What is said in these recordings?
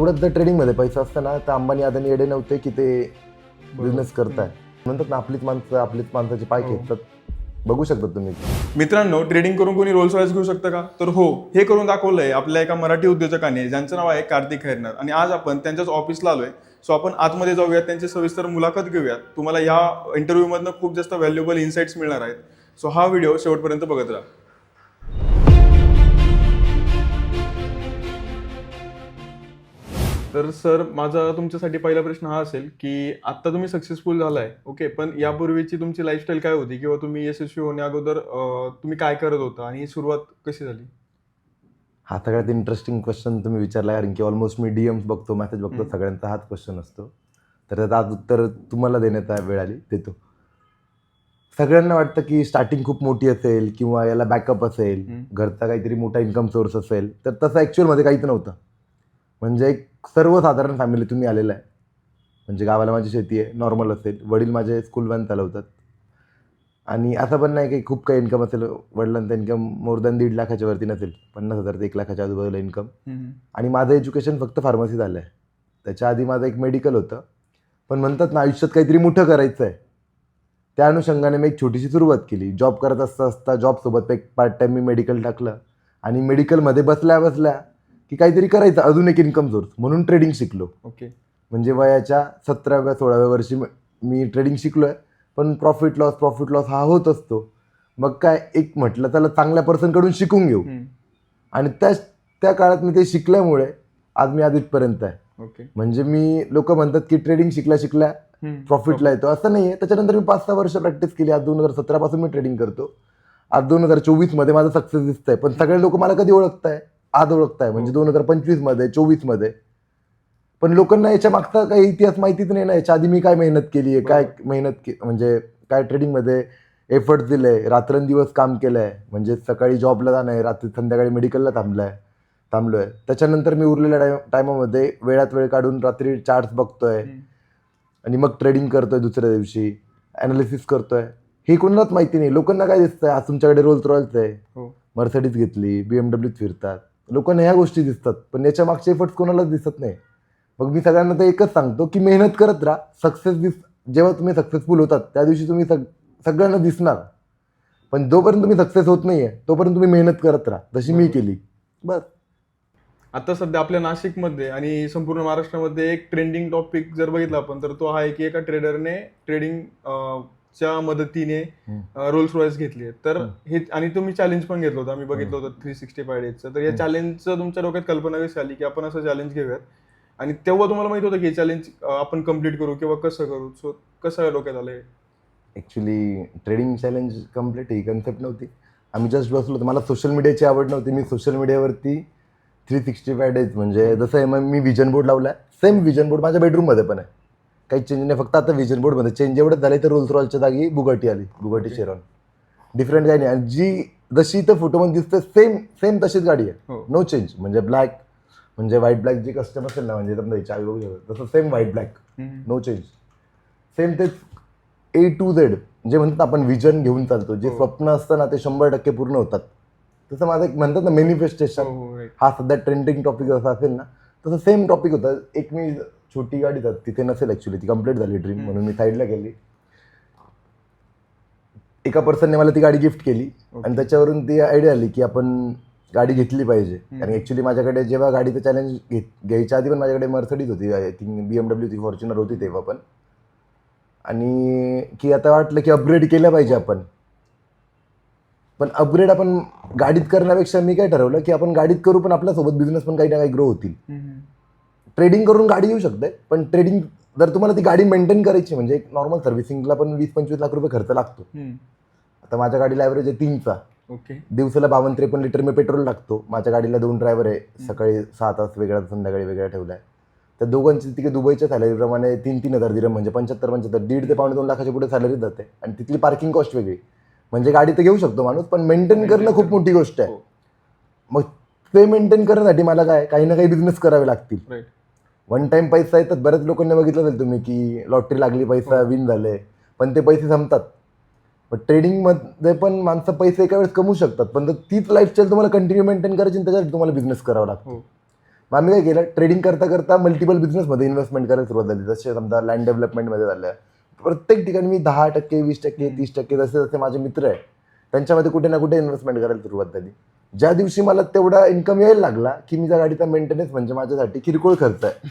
एवढंच जर ट्रेडिंगमध्ये पैसा असता ना तर अंबानी अदानी एडे नव्हते की ते बिझनेस करताय. म्हणतात ना आपलीच माणसाचे पाय खेचतात. बघू शकता तुम्ही. मित्रांनो, ट्रेडिंग करून कोणी रोल्स रॉयस घेऊ शकतं का? तर हो, हे करून दाखवलंय आपल्या एका मराठी उद्योजकाने, ज्यांचं नाव आहे कार्तिक खैरनार. आणि आज आपण त्यांच्याच ऑफिसला आलोय. सो आपण आतमध्ये जाऊयात, त्यांची सविस्तर मुलाखत घेऊयात. तुम्हाला या इंटरव्ह्यूमधनं खूप जास्त व्हॅल्युएबल इन्साइट्स मिळणार आहेत. सो हा व्हिडिओ शेवटपर्यंत बघत राहा. तर सर, माझा तुमच्यासाठी पहिला प्रश्न हा असेल की आता तुम्ही सक्सेसफुल झालाय, ओके, पण यापूर्वीची तुमची लाईफस्टाईल काय होती, किंवा तुम्ही यशस्वी होण्या अगोदर तुम्ही काय करत होता आणि ही सुरुवात कशी झाली? हा सगळ्यात इंटरेस्टिंग क्वेश्चन तुम्ही विचारला, कारण की ऑलमोस्ट मी डीएम्स बघतो, मेसेज बघतो, सगळ्यांचा हाच क्वेश्चन असतो. तर त्याचं आज उत्तर तुम्हाला देण्यात वेळ आली, देतो. सगळ्यांना वाटतं की स्टार्टिंग खूप मोठी असेल किंवा याला बॅकअप असेल, घरचा काहीतरी मोठा इन्कम सोर्स असेल, तर तसं ॲक्च्युअलमध्ये काहीच नव्हतं. म्हणजे एक सर्वसाधारण फॅमिलीतून मी आलेला आहे. म्हणजे गावाला माझी शेती आहे, नॉर्मल असेल. वडील माझे स्कूल व्हॅन चालवतात. आणि असं पण नाही की खूप काही इन्कम असेल. वडिलांचा इन्कम मोर दॅन 1.5 लाखाच्या वरती नसेल, 50,000 ते 1 लाखाच्या आजूबाजूला इन्कम. आणि माझं एज्युकेशन फक्त फार्मसी झालं आहे. त्याच्या आधी माझं एक मेडिकल होतं. पण म्हणतात ना, आयुष्यात काहीतरी मोठं करायचं आहे, त्या अनुषंगाने मी एक छोटीशी सुरुवात केली. जॉब करत असता जॉबसोबत एक पार्ट टाईम मी मेडिकल टाकलं. आणि मेडिकलमध्ये बसल्या की काहीतरी करायचं, अजून एक इन्कम सोर्स, म्हणून ट्रेडिंग शिकलो. ओके. म्हणजे वयाच्या 17व्या-16व्या वर्षी मी ट्रेडिंग शिकलो आहे. पण प्रॉफिट लॉस हा होत असतो. मग काय, एक म्हटलं त्याला चांगल्या पर्सनकडून शिकून घेऊ. आणि त्या काळात मी ते शिकल्यामुळे आज मी इथपर्यंत आहे. ओके. म्हणजे लोक म्हणतात की ट्रेडिंग शिकल्या प्रॉफिटला येतो, असं नाही आहे. त्याच्यानंतर मी 5-6 वर्ष प्रॅक्टिस केली. आज 2017 पासून मी ट्रेडिंग करतो. आज 2024 मध्ये माझं सक्सेस दिसतंय. पण सगळे लोक मला कधी ओळखताय? आज ओळखताय, म्हणजे 2025 मध्ये, 24 मध्ये. पण लोकांना याच्या मागचा काही इतिहास माहितीच नाही ना. याच्या आधी मी काय मेहनत केली आहे, काय म्हणजे काय ट्रेडिंगमध्ये एफर्ट्स दिले, रात्रंदिवस काम केलंय. म्हणजे सकाळी जॉबला जाणं आहे, रात्री संध्याकाळी मेडिकलला थांबलोय. त्याच्यानंतर मी उरलेल्या टायमामध्ये वेळात वेळ काढून रात्री चार्ट्स बघतोय आणि मग ट्रेडिंग करतोय. दुसऱ्या दिवशी अनालिसिस करतोय. हे कोणालाच माहिती नाही. लोकांना काय दिसतंय, आज तुमच्याकडे रोल्स रॉयल्स आहे, मर्सिडीज घेतली, BMW फिरतात, लोकांना ह्या गोष्टी दिसतात. पण याच्या मागचे एफर्ट्स कोणालाच दिसत नाही. मग मी सगळ्यांना तर एकच सांगतो की मेहनत करत राहा. जेव्हा तुम्ही सक्सेसफुल होतात त्या दिवशी तुम्ही सगळ्यांना दिसणार. पण जोपर्यंत तुम्ही सक्सेस होत नाहीये तोपर्यंत तुम्ही मेहनत करत राहा, जशी मी केली. बस. आता सध्या आपल्या नाशिकमध्ये आणि संपूर्ण महाराष्ट्रामध्ये एक ट्रेंडिंग टॉपिक जर बघितला आपण, तर तो हा आहे की एका ट्रेडरने ट्रेडिंग च्या मदतीने रोल्स रॉयस घेतली आहे. तर हे, आणि तुम्ही चॅलेंज पण घेतलं होतं, आम्ही बघितलं होतं 365 डेजचं. तर या चॅलेंजचं तुमच्या डोक्यात कल्पना कशी आली की आपण असं चॅलेंज घेऊयात, आणि तेव्हा तुम्हाला माहित होतं की हे चॅलेंज आपण कम्प्लीट करू किंवा कसं करू? सो कसं डोक्यात आलंय? ॲक्च्युली ट्रेडिंग चॅलेंज कम्प्लीट ही कन्सेप्ट नव्हती. आम्ही जस्ट बसलो होतो. मला सोशल मीडियाची आवड नव्हती. मी सोशल मीडियावरती 365 डेज, म्हणजे जसं मी विजन बोर्ड लावला, सेम विजन बोर्ड माझ्या बेडरूममध्ये पण आहे. काही चेंज नाही. फक्त आता विजन बोर्डमध्ये चेंज एवढंच झालं, तर रोल्स रॉयसच्या जागी बुगाटी आली, बुगाटी शेरॉन. डिफरंट काही नाही. आणि जशी इथं फोटोमध्ये दिसते सेम तशीच गाडी आहे. No change. म्हणजे ब्लॅक, म्हणजे व्हाईट ब्लॅक जी कस्टम असेल ना, म्हणजे समजा चावी बघू शकतो तसं same white black, no change. Same तेच A to Z, जे म्हणतात आपण विजन घेऊन चालतो. जे स्वप्न असतं ना ते 100% पूर्ण होतात. तसं माझं एक म्हणतात ना मॅनिफेस्टेशन, हा सध्या ट्रेंडिंग टॉपिक जसा असेल ना तसं सेम टॉपिक होता. एक मी छोटी गाडी तिथे नसेल ॲक्च्युली, ती कम्प्लीट झाली ड्रीम, म्हणून मी साईडला गेली. एका पर्सनने मला ती गाडी गिफ्ट केली आणि त्याच्यावरून ती आयडिया आली की आपण गाडी घेतली पाहिजे. आणि ॲक्च्युली माझ्याकडे जेव्हा गाडीचं चॅलेंज घ्यायच्या आधी पण माझ्याकडे मर्सिडीज होती, आय थिंक BMW होती, फॉर्च्युनर होती तेव्हा पण. आणि की आता वाटलं की अपग्रेड केलं पाहिजे आपण. पण अपग्रेड आपण गाडीत करण्यापेक्षा मी काय ठरवलं की आपण गाडीत करू, पण आपल्यासोबत बिझनेस पण काही ना काही ग्रो होतील. ट्रेडिंग करून गाडी येऊ शकते, पण ट्रेडिंग जर तुम्हाला ती गाडी मेंटेन करायची, म्हणजे एक नॉर्मल सर्व्हिसिंगला पण 20-25 लाख रुपये खर्च लागतो. आता माझ्या गाडीला ॲव्हरेज आहे 3चा. दिवसाला 52-53 लिटर मी पेट्रोल टाकतो. माझ्या गाडीला 2 ड्रायव्हर आहे. सकाळी 6 तास वेगळा, संध्याकाळी वेगळा ठेवला आहे. तर दोघांची तिथे दुबईच्या सॅलरीप्रमाणे 3-3 हजार दिरहम, म्हणजे 75-75, 1.5 ते 2.5 लाखाच्या पुढे सॅलरी जाते. आणि तिथली पार्किंग कॉस्ट वेगळी. म्हणजे गाडी तर घेऊ शकतो माणूस, पण मेंटेन करणं खूप मोठी गोष्ट आहे. मग ते मेंटेन करण्यासाठी मला काही ना काही बिझनेस करावे लागतील. वन टाइम पैसा येतात. बऱ्याच लोकांनी बघितलं असेल तुम्ही की लॉटरी लागली, पैसा विन झाले, पण ते पैसे संपतात. पण ट्रेडिंगमध्ये पण माणसं पैसे एका वेळेस कमवू शकतात, पण तीच लाईफस्टाईल तुम्हाला कंटिन्यू मेंटेन करायची, त्याच्यासाठी तुम्हाला बिझनेस करावा लागतो. मग आम्ही काय केलं, ट्रेडिंग करता करता मल्टिपल बिझनेसमध्ये इन्व्हेस्टमेंट करायला सुरुवात झाली. जसे समजा लँड डेव्हलपमेंटमध्ये झालं, प्रत्येक ठिकाणी मी 10%, 20%, 30%, जसे जसे माझे मित्र आहे त्यांच्यामध्ये कुठे ना कुठे इन्व्हेस्टमेंट करायला सुरुवात झाली. ज्या दिवशी मला तेवढा इन्कम यायला लागला की मी त्या गाडीचा मेंटेनन्स म्हणजे माझ्यासाठी किरकोळ खर्च आहे,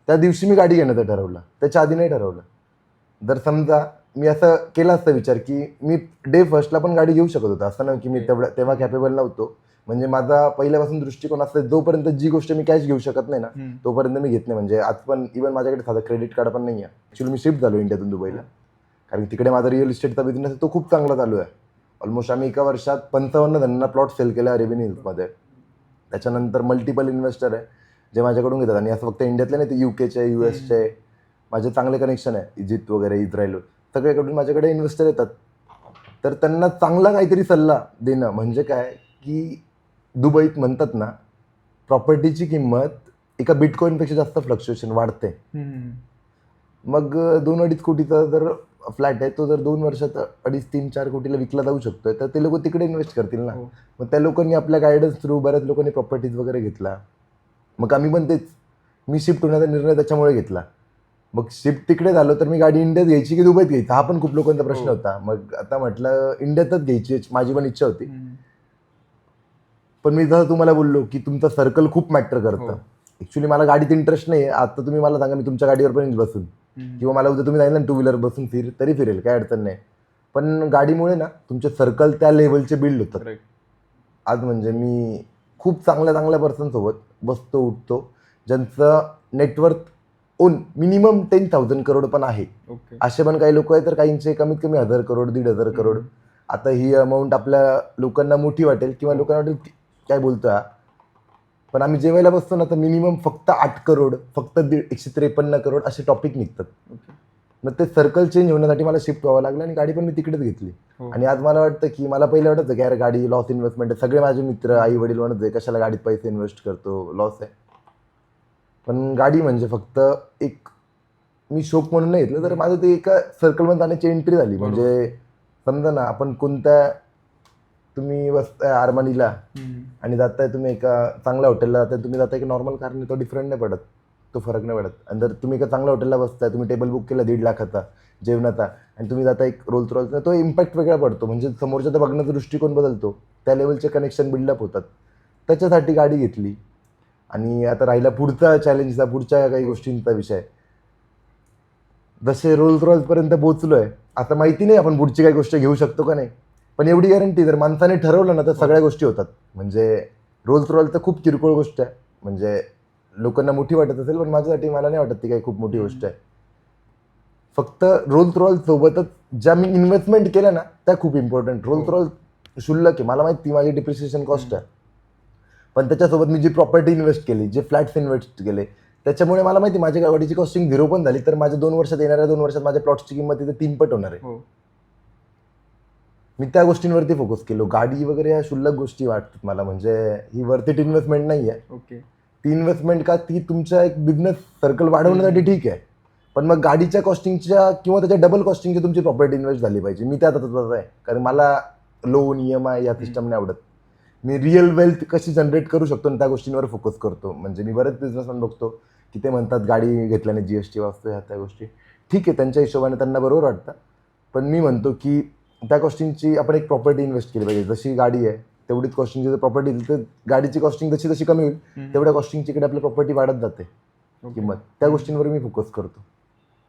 त्या दिवशी मी गाडी घेण्याचं ठरवलं. त्याच्या आधी नाही ठरवलं. जर समजा मी असं केला असता विचार की मी डे फर्स्टला पण गाडी घेऊ शकत होतो, असं नाही की मी तेव्हा कॅपेबल नव्हतो. म्हणजे माझा पहिल्यापासून दृष्टिकोन असतं, जोपर्यंत जी गोष्ट मी कॅश घेऊ शकत नाही ना तोपर्यंत मी घेत नाही. म्हणजे आज पण इव्हन माझ्याकडे साधं क्रेडिट कार्ड पण नाही आहे. ॲक्च्युली मी शिफ्ट झालो इंडियातून दुबईला, कारण तिकडे माझा रिअल इस्टेटचा बिझनेस आहे, तो खूप चांगला चालू आहे. ऑलमोस्ट आम्ही एका वर्षात 55 जणांना प्लॉट सेल केला रेव्हेन्यू हिल्समध्ये. त्याच्यानंतर मल्टिपल इन्व्हेस्टर आहे जे माझ्याकडून घेतात, आणि असं फक्त इंडियातले नाही, ते UKचे, US चे माझे चांगले कनेक्शन आहे, इजिप्त वगैरे, इस्रायल, सगळीकडून माझ्याकडे इन्व्हेस्टर येतात. तर त्यांना चांगला काहीतरी सल्ला देणं म्हणजे काय की दुबईत म्हणतात ना, प्रॉपर्टीची किंमत एका बिटकॉईनपेक्षा जास्त फ्लक्च्युएशन वाढते. मग 2-2.5 कोटीचा जर फ्लॅट आहे, तो जर 2 वर्षात 2.5-3-4 कोटीला विकला जाऊ शकतोय, तर ते लोक तिकडे इन्व्हेस्ट करतील ना. मग त्या लोकांनी आपल्या गायडन्स थ्रू बऱ्याच लोकांनी प्रॉपर्टीज वगैरे घेतला. मग आम्ही पण तेच, मी शिफ्ट होण्याचा निर्णय त्याच्यामुळे घेतला. मग शिफ्ट तिकडे झालो तर मी गाडी इंडियात घ्यायची की दुबईत घ्यायची, हा पण खूप लोकांचा प्रश्न होता. मग आता म्हटलं इंडियातच घ्यायची, माझी पण इच्छा होती. पण मी जसं तुम्हाला बोललो की तुमचं सर्कल खूप मॅटर करतं. ॲक्च्युली मला गाडीत इंटरेस्ट नाही आहे. आता तुम्ही मला सांगा, मी तुमच्या गाडीवर पण बसून किंवा मला उद्या तुम्ही सांगितलं 2 व्हीलर बसून तरी फिरेल, काय अडचण नाही. पण गाडीमुळे ना तुमचे सर्कल त्या लेवलचे बिल्ड होतात. आज म्हणजे मी खूप चांगल्या चांगल्या पर्सनसोबत बसतो उठतो, ज्यांचं नेटवर्थ ओन मिनिमम 10,000 करोड पण आहे. असे पण काही लोक आहेत, तर काहींचे कमीत कमी 1,000 करोड, 1,500 करोड. आता ही अमाऊंट आपल्या लोकांना मोठी वाटेल किंवा लोकांना वाटेल काय बोलतोय, पण आम्ही जेवायला बसतो ना तर मिनिमम फक्त 8 करोड, फक्त 153 करोड असे टॉपिक निघतात. मग ते सर्कल चेंज होण्यासाठी मला शिफ्ट व्हावं लागलं आणि गाडी पण मी तिकडेच घेतली. आणि आज मला वाटतं की मला पहिलं वाटतं की यार गाडी लॉस इन्व्हेस्टमेंट आहे. सगळे माझे मित्र, आई वडील म्हणत आहे कशाला गाडीत पैसे इन्व्हेस्ट करतो, लॉस आहे. पण गाडी म्हणजे फक्त एक मी शौक म्हणून नाही घेतलं, तर माझं ते एका सर्कलमध्ये जाण्याची एंट्री झाली. म्हणजे समजा ना, आपण कोणत्या, तुम्ही बसताय आरमानीला आणि जाताय तुम्ही एका चांगल्या हॉटेलला जाताय, तुम्ही जाताय की नॉर्मल कारने, तो डिफरंट नाही पडत, तो फरक नाही पडत. आणि जर तुम्ही एका चांगल्या हॉटेलला बसताय, तुम्ही टेबल बुक केला 1.5 लाखाचा जेवणाचा, आणि तुम्ही जाता एक रोल्स रॉयल्सचा, तो इम्पॅक्ट वेगळा पडतो. म्हणजे समोरच्या बघण्याचा दृष्टिकोन बदलतो, त्या लेवलचे कनेक्शन बिल्डअप होतात. त्याच्यासाठी गाडी घेतली. आणि आता राहिला पुढचा चॅलेंजचा, पुढच्या काही गोष्टींचा विषय. जसे रोल्स रॉयल्सपर्यंत पोहोचलोय, आता माहिती नाही आपण पुढची काही गोष्ट घेऊ शकतो का नाही, पण एवढी गॅरंटी जर माणसाने ठरवलं ना तर सगळ्या गोष्टी होतात. म्हणजे रोल्स रॉयल तर खूप किरकोळ गोष्ट आहे, म्हणजे लोकांना मोठी वाटत असेल, पण माझ्यासाठी मला नाही वाटत ती काही खूप मोठी गोष्ट आहे. फक्त रोल्स रॉयल सोबतच ज्या मी इन्व्हेस्टमेंट केल्या ना त्या खूप इम्पॉर्टंट. रोल्स रॉयल शुल्लक आहे, मला माहिती माझी डिप्रिसिएशन कॉस्ट आहे, पण त्याच्यासोबत मी जी प्रॉपर्टी इन्व्हेस्ट केली, जे फ्लॅट्स इन्व्हेस्ट केले, त्याच्यामुळे मला माहिती माझ्या गाडीची कॉस्टिंग 0 पण झाली तर माझ्या 2 वर्षात, येणाऱ्या 2 वर्षात माझ्या प्लॉट्सची किंमत तिथे 3 पट होणार आहे. मी त्या गोष्टींवरती फोकस केलो. गाडी वगैरे या शुल्लक गोष्टी वाटतात मला, म्हणजे ही वर्थ इट इन्व्हेस्टमेंट नाही आहे. ती इन्व्हेस्टमेंट का, ती तुमच्या एक बिझनेस सर्कल वाढवण्यासाठी ठीक आहे, पण मग गाडीच्या कॉस्टिंगच्या किंवा त्याच्या डबल कॉस्टिंगची तुमची प्रॉपर्टी इन्व्हेस्ट झाली पाहिजे. मी त्या तत्त्वाचा आहे, कारण मला लोन, EMI या सिस्टम नाही आवडत. मी रिअल वेल्थ कशी जनरेट करू शकतो आणि त्या गोष्टींवर फोकस करतो. म्हणजे मी बरेच बिझनेसमॅन बघतो की ते म्हणतात गाडी घेतल्याने GST वाचतो, ह्या त्या गोष्टी ठीक आहे, त्यांच्या हिशोबाने त्यांना बरोबर वाटतं, पण मी म्हणतो की त्या कॉस्टिंगची आपण एक प्रॉपर्टी इन्व्हेस्ट केली पाहिजे. जशी गाडी आहे तेवढीच कॉस्टिंगची जर प्रॉपर्टी दिली तर गाडीची कॉस्टिंग जशी जशी कमी होईल तेवढ्या कॉस्टिंगची इकडे आपली प्रॉपर्टी वाढत जाते किंमत. त्या गोष्टींवर मी फोकस करतो.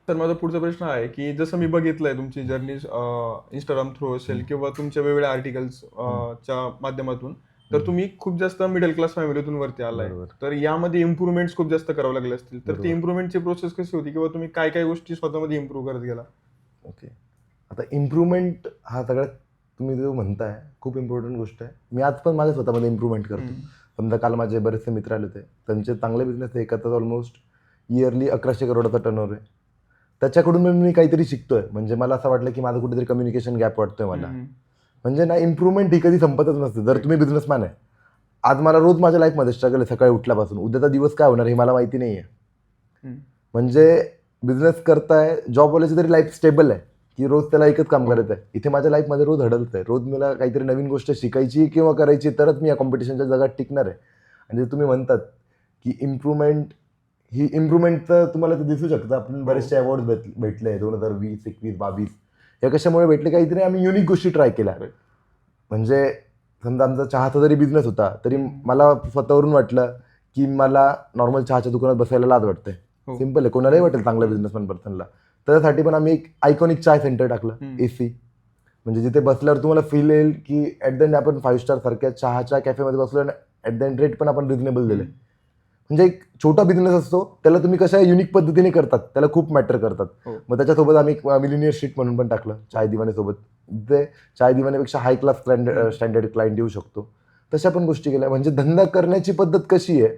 तर माझा पुढचा प्रश्न आहे की जसं मी बघितलंय तुमची जर्नी इंस्टाग्राम थ्रू असेल किंवा तुमच्या वेगवेगळ्या आर्टिकल्स च्या माध्यमातून, तर तुम्ही खूप जास्त मिडल क्लास फॅमिलीतून वरती आलाय, तर यामध्ये इम्प्रुव्हमेंट्स खूप जास्त करावे लागले असतील, तर ती इम्प्रुव्हमेंटची प्रोसेस कशी होती किंवा तुम्ही काय काय गोष्टी स्वतःमध्ये इम्प्रूव्ह करत गेला? ओके, आता इम्प्रुव्हमेंट हा सगळ्यात तुम्ही जो म्हणताय खूप इम्पॉर्टंट गोष्ट आहे. मी आज पण माझ्या स्वतःमध्ये इम्प्रुव्हमेंट करतो. समजा काल माझे बरेचसे मित्र आले होते, त्यांचे चांगले बिझनेस आहे, एकाचा ऑलमोस्ट इयरली 1100 करोडाचा टर्नओव्हर आहे. त्याच्याकडून मी काहीतरी शिकतोय. म्हणजे मला असं वाटलं की माझं कुठेतरी कम्युनिकेशन गॅप वाटतोय मला. म्हणजे ना, इम्प्रुव्हमेंट ही कधी संपतच नसते. जर तुम्ही बिझनेसमॅन आहे, आज मला रोज माझ्या लाईफमध्ये स्ट्रगल आहे, सकाळी उठल्यापासून उद्याचा दिवस काय होणार हे मला माहिती नाही आहे. म्हणजे बिझनेस करताय, जॉबवाल्याची तरी लाईफ स्टेबल आहे की रोज त्याला एकच काम करायचं आहे. इथे माझ्या लाईफमध्ये रोज हडलत आहे, रोज मला काहीतरी नवीन गोष्ट शिकायची किंवा करायची, तरच मी या कॉम्पिटिशनच्या जगात टिकणार आहे. आणि जे तुम्ही म्हणतात की इम्प्रुव्हमेंट तर तुम्हाला ते दिसू शकतं. आपण बरेचसे अवॉर्ड भेटले 2020, 21, 22. या कशामुळे भेटले? काहीतरी आम्ही युनिक गोष्टी ट्राय केल्या. म्हणजे समजा आमचा चहाचा जरी बिझनेस होता तरी मला स्वतःवरून वाटलं की मला नॉर्मल चहाच्या दुकानात बसायला लाज वाटते. सिम्पल आहे, कोणालाही वाटेल चांगला बिझनेसमॅन पर्सनला. त्याच्यासाठी पण आम्ही एक आयकॉनिक चाय सेंटर टाकलं, AC. म्हणजे जिथे बसल्यावर तुम्हाला फील येईल की ॲट द एंड आपण 5 स्टार सारख्या चहाच्या कॅफेमध्ये बसलो आणि ॲट द एंड रेट पण आपण रिजनेबल दिले. म्हणजे एक छोटा बिझनेस असतो, त्याला तुम्ही कशा युनिक पद्धतीने करतात, त्याला खूप मॅटर करतात. मग त्याच्यासोबत आम्ही मिलिनियर स्ट्रीट म्हणून पण टाकलं चाय दिवानेसोबत. ते चाय दिवानेपेक्षा हाय क्लास स्टँडर्ड क्लायंट येऊ शकतो. तशा पण गोष्टी केल्या. म्हणजे धंदा करण्याची पद्धत कशी आहे,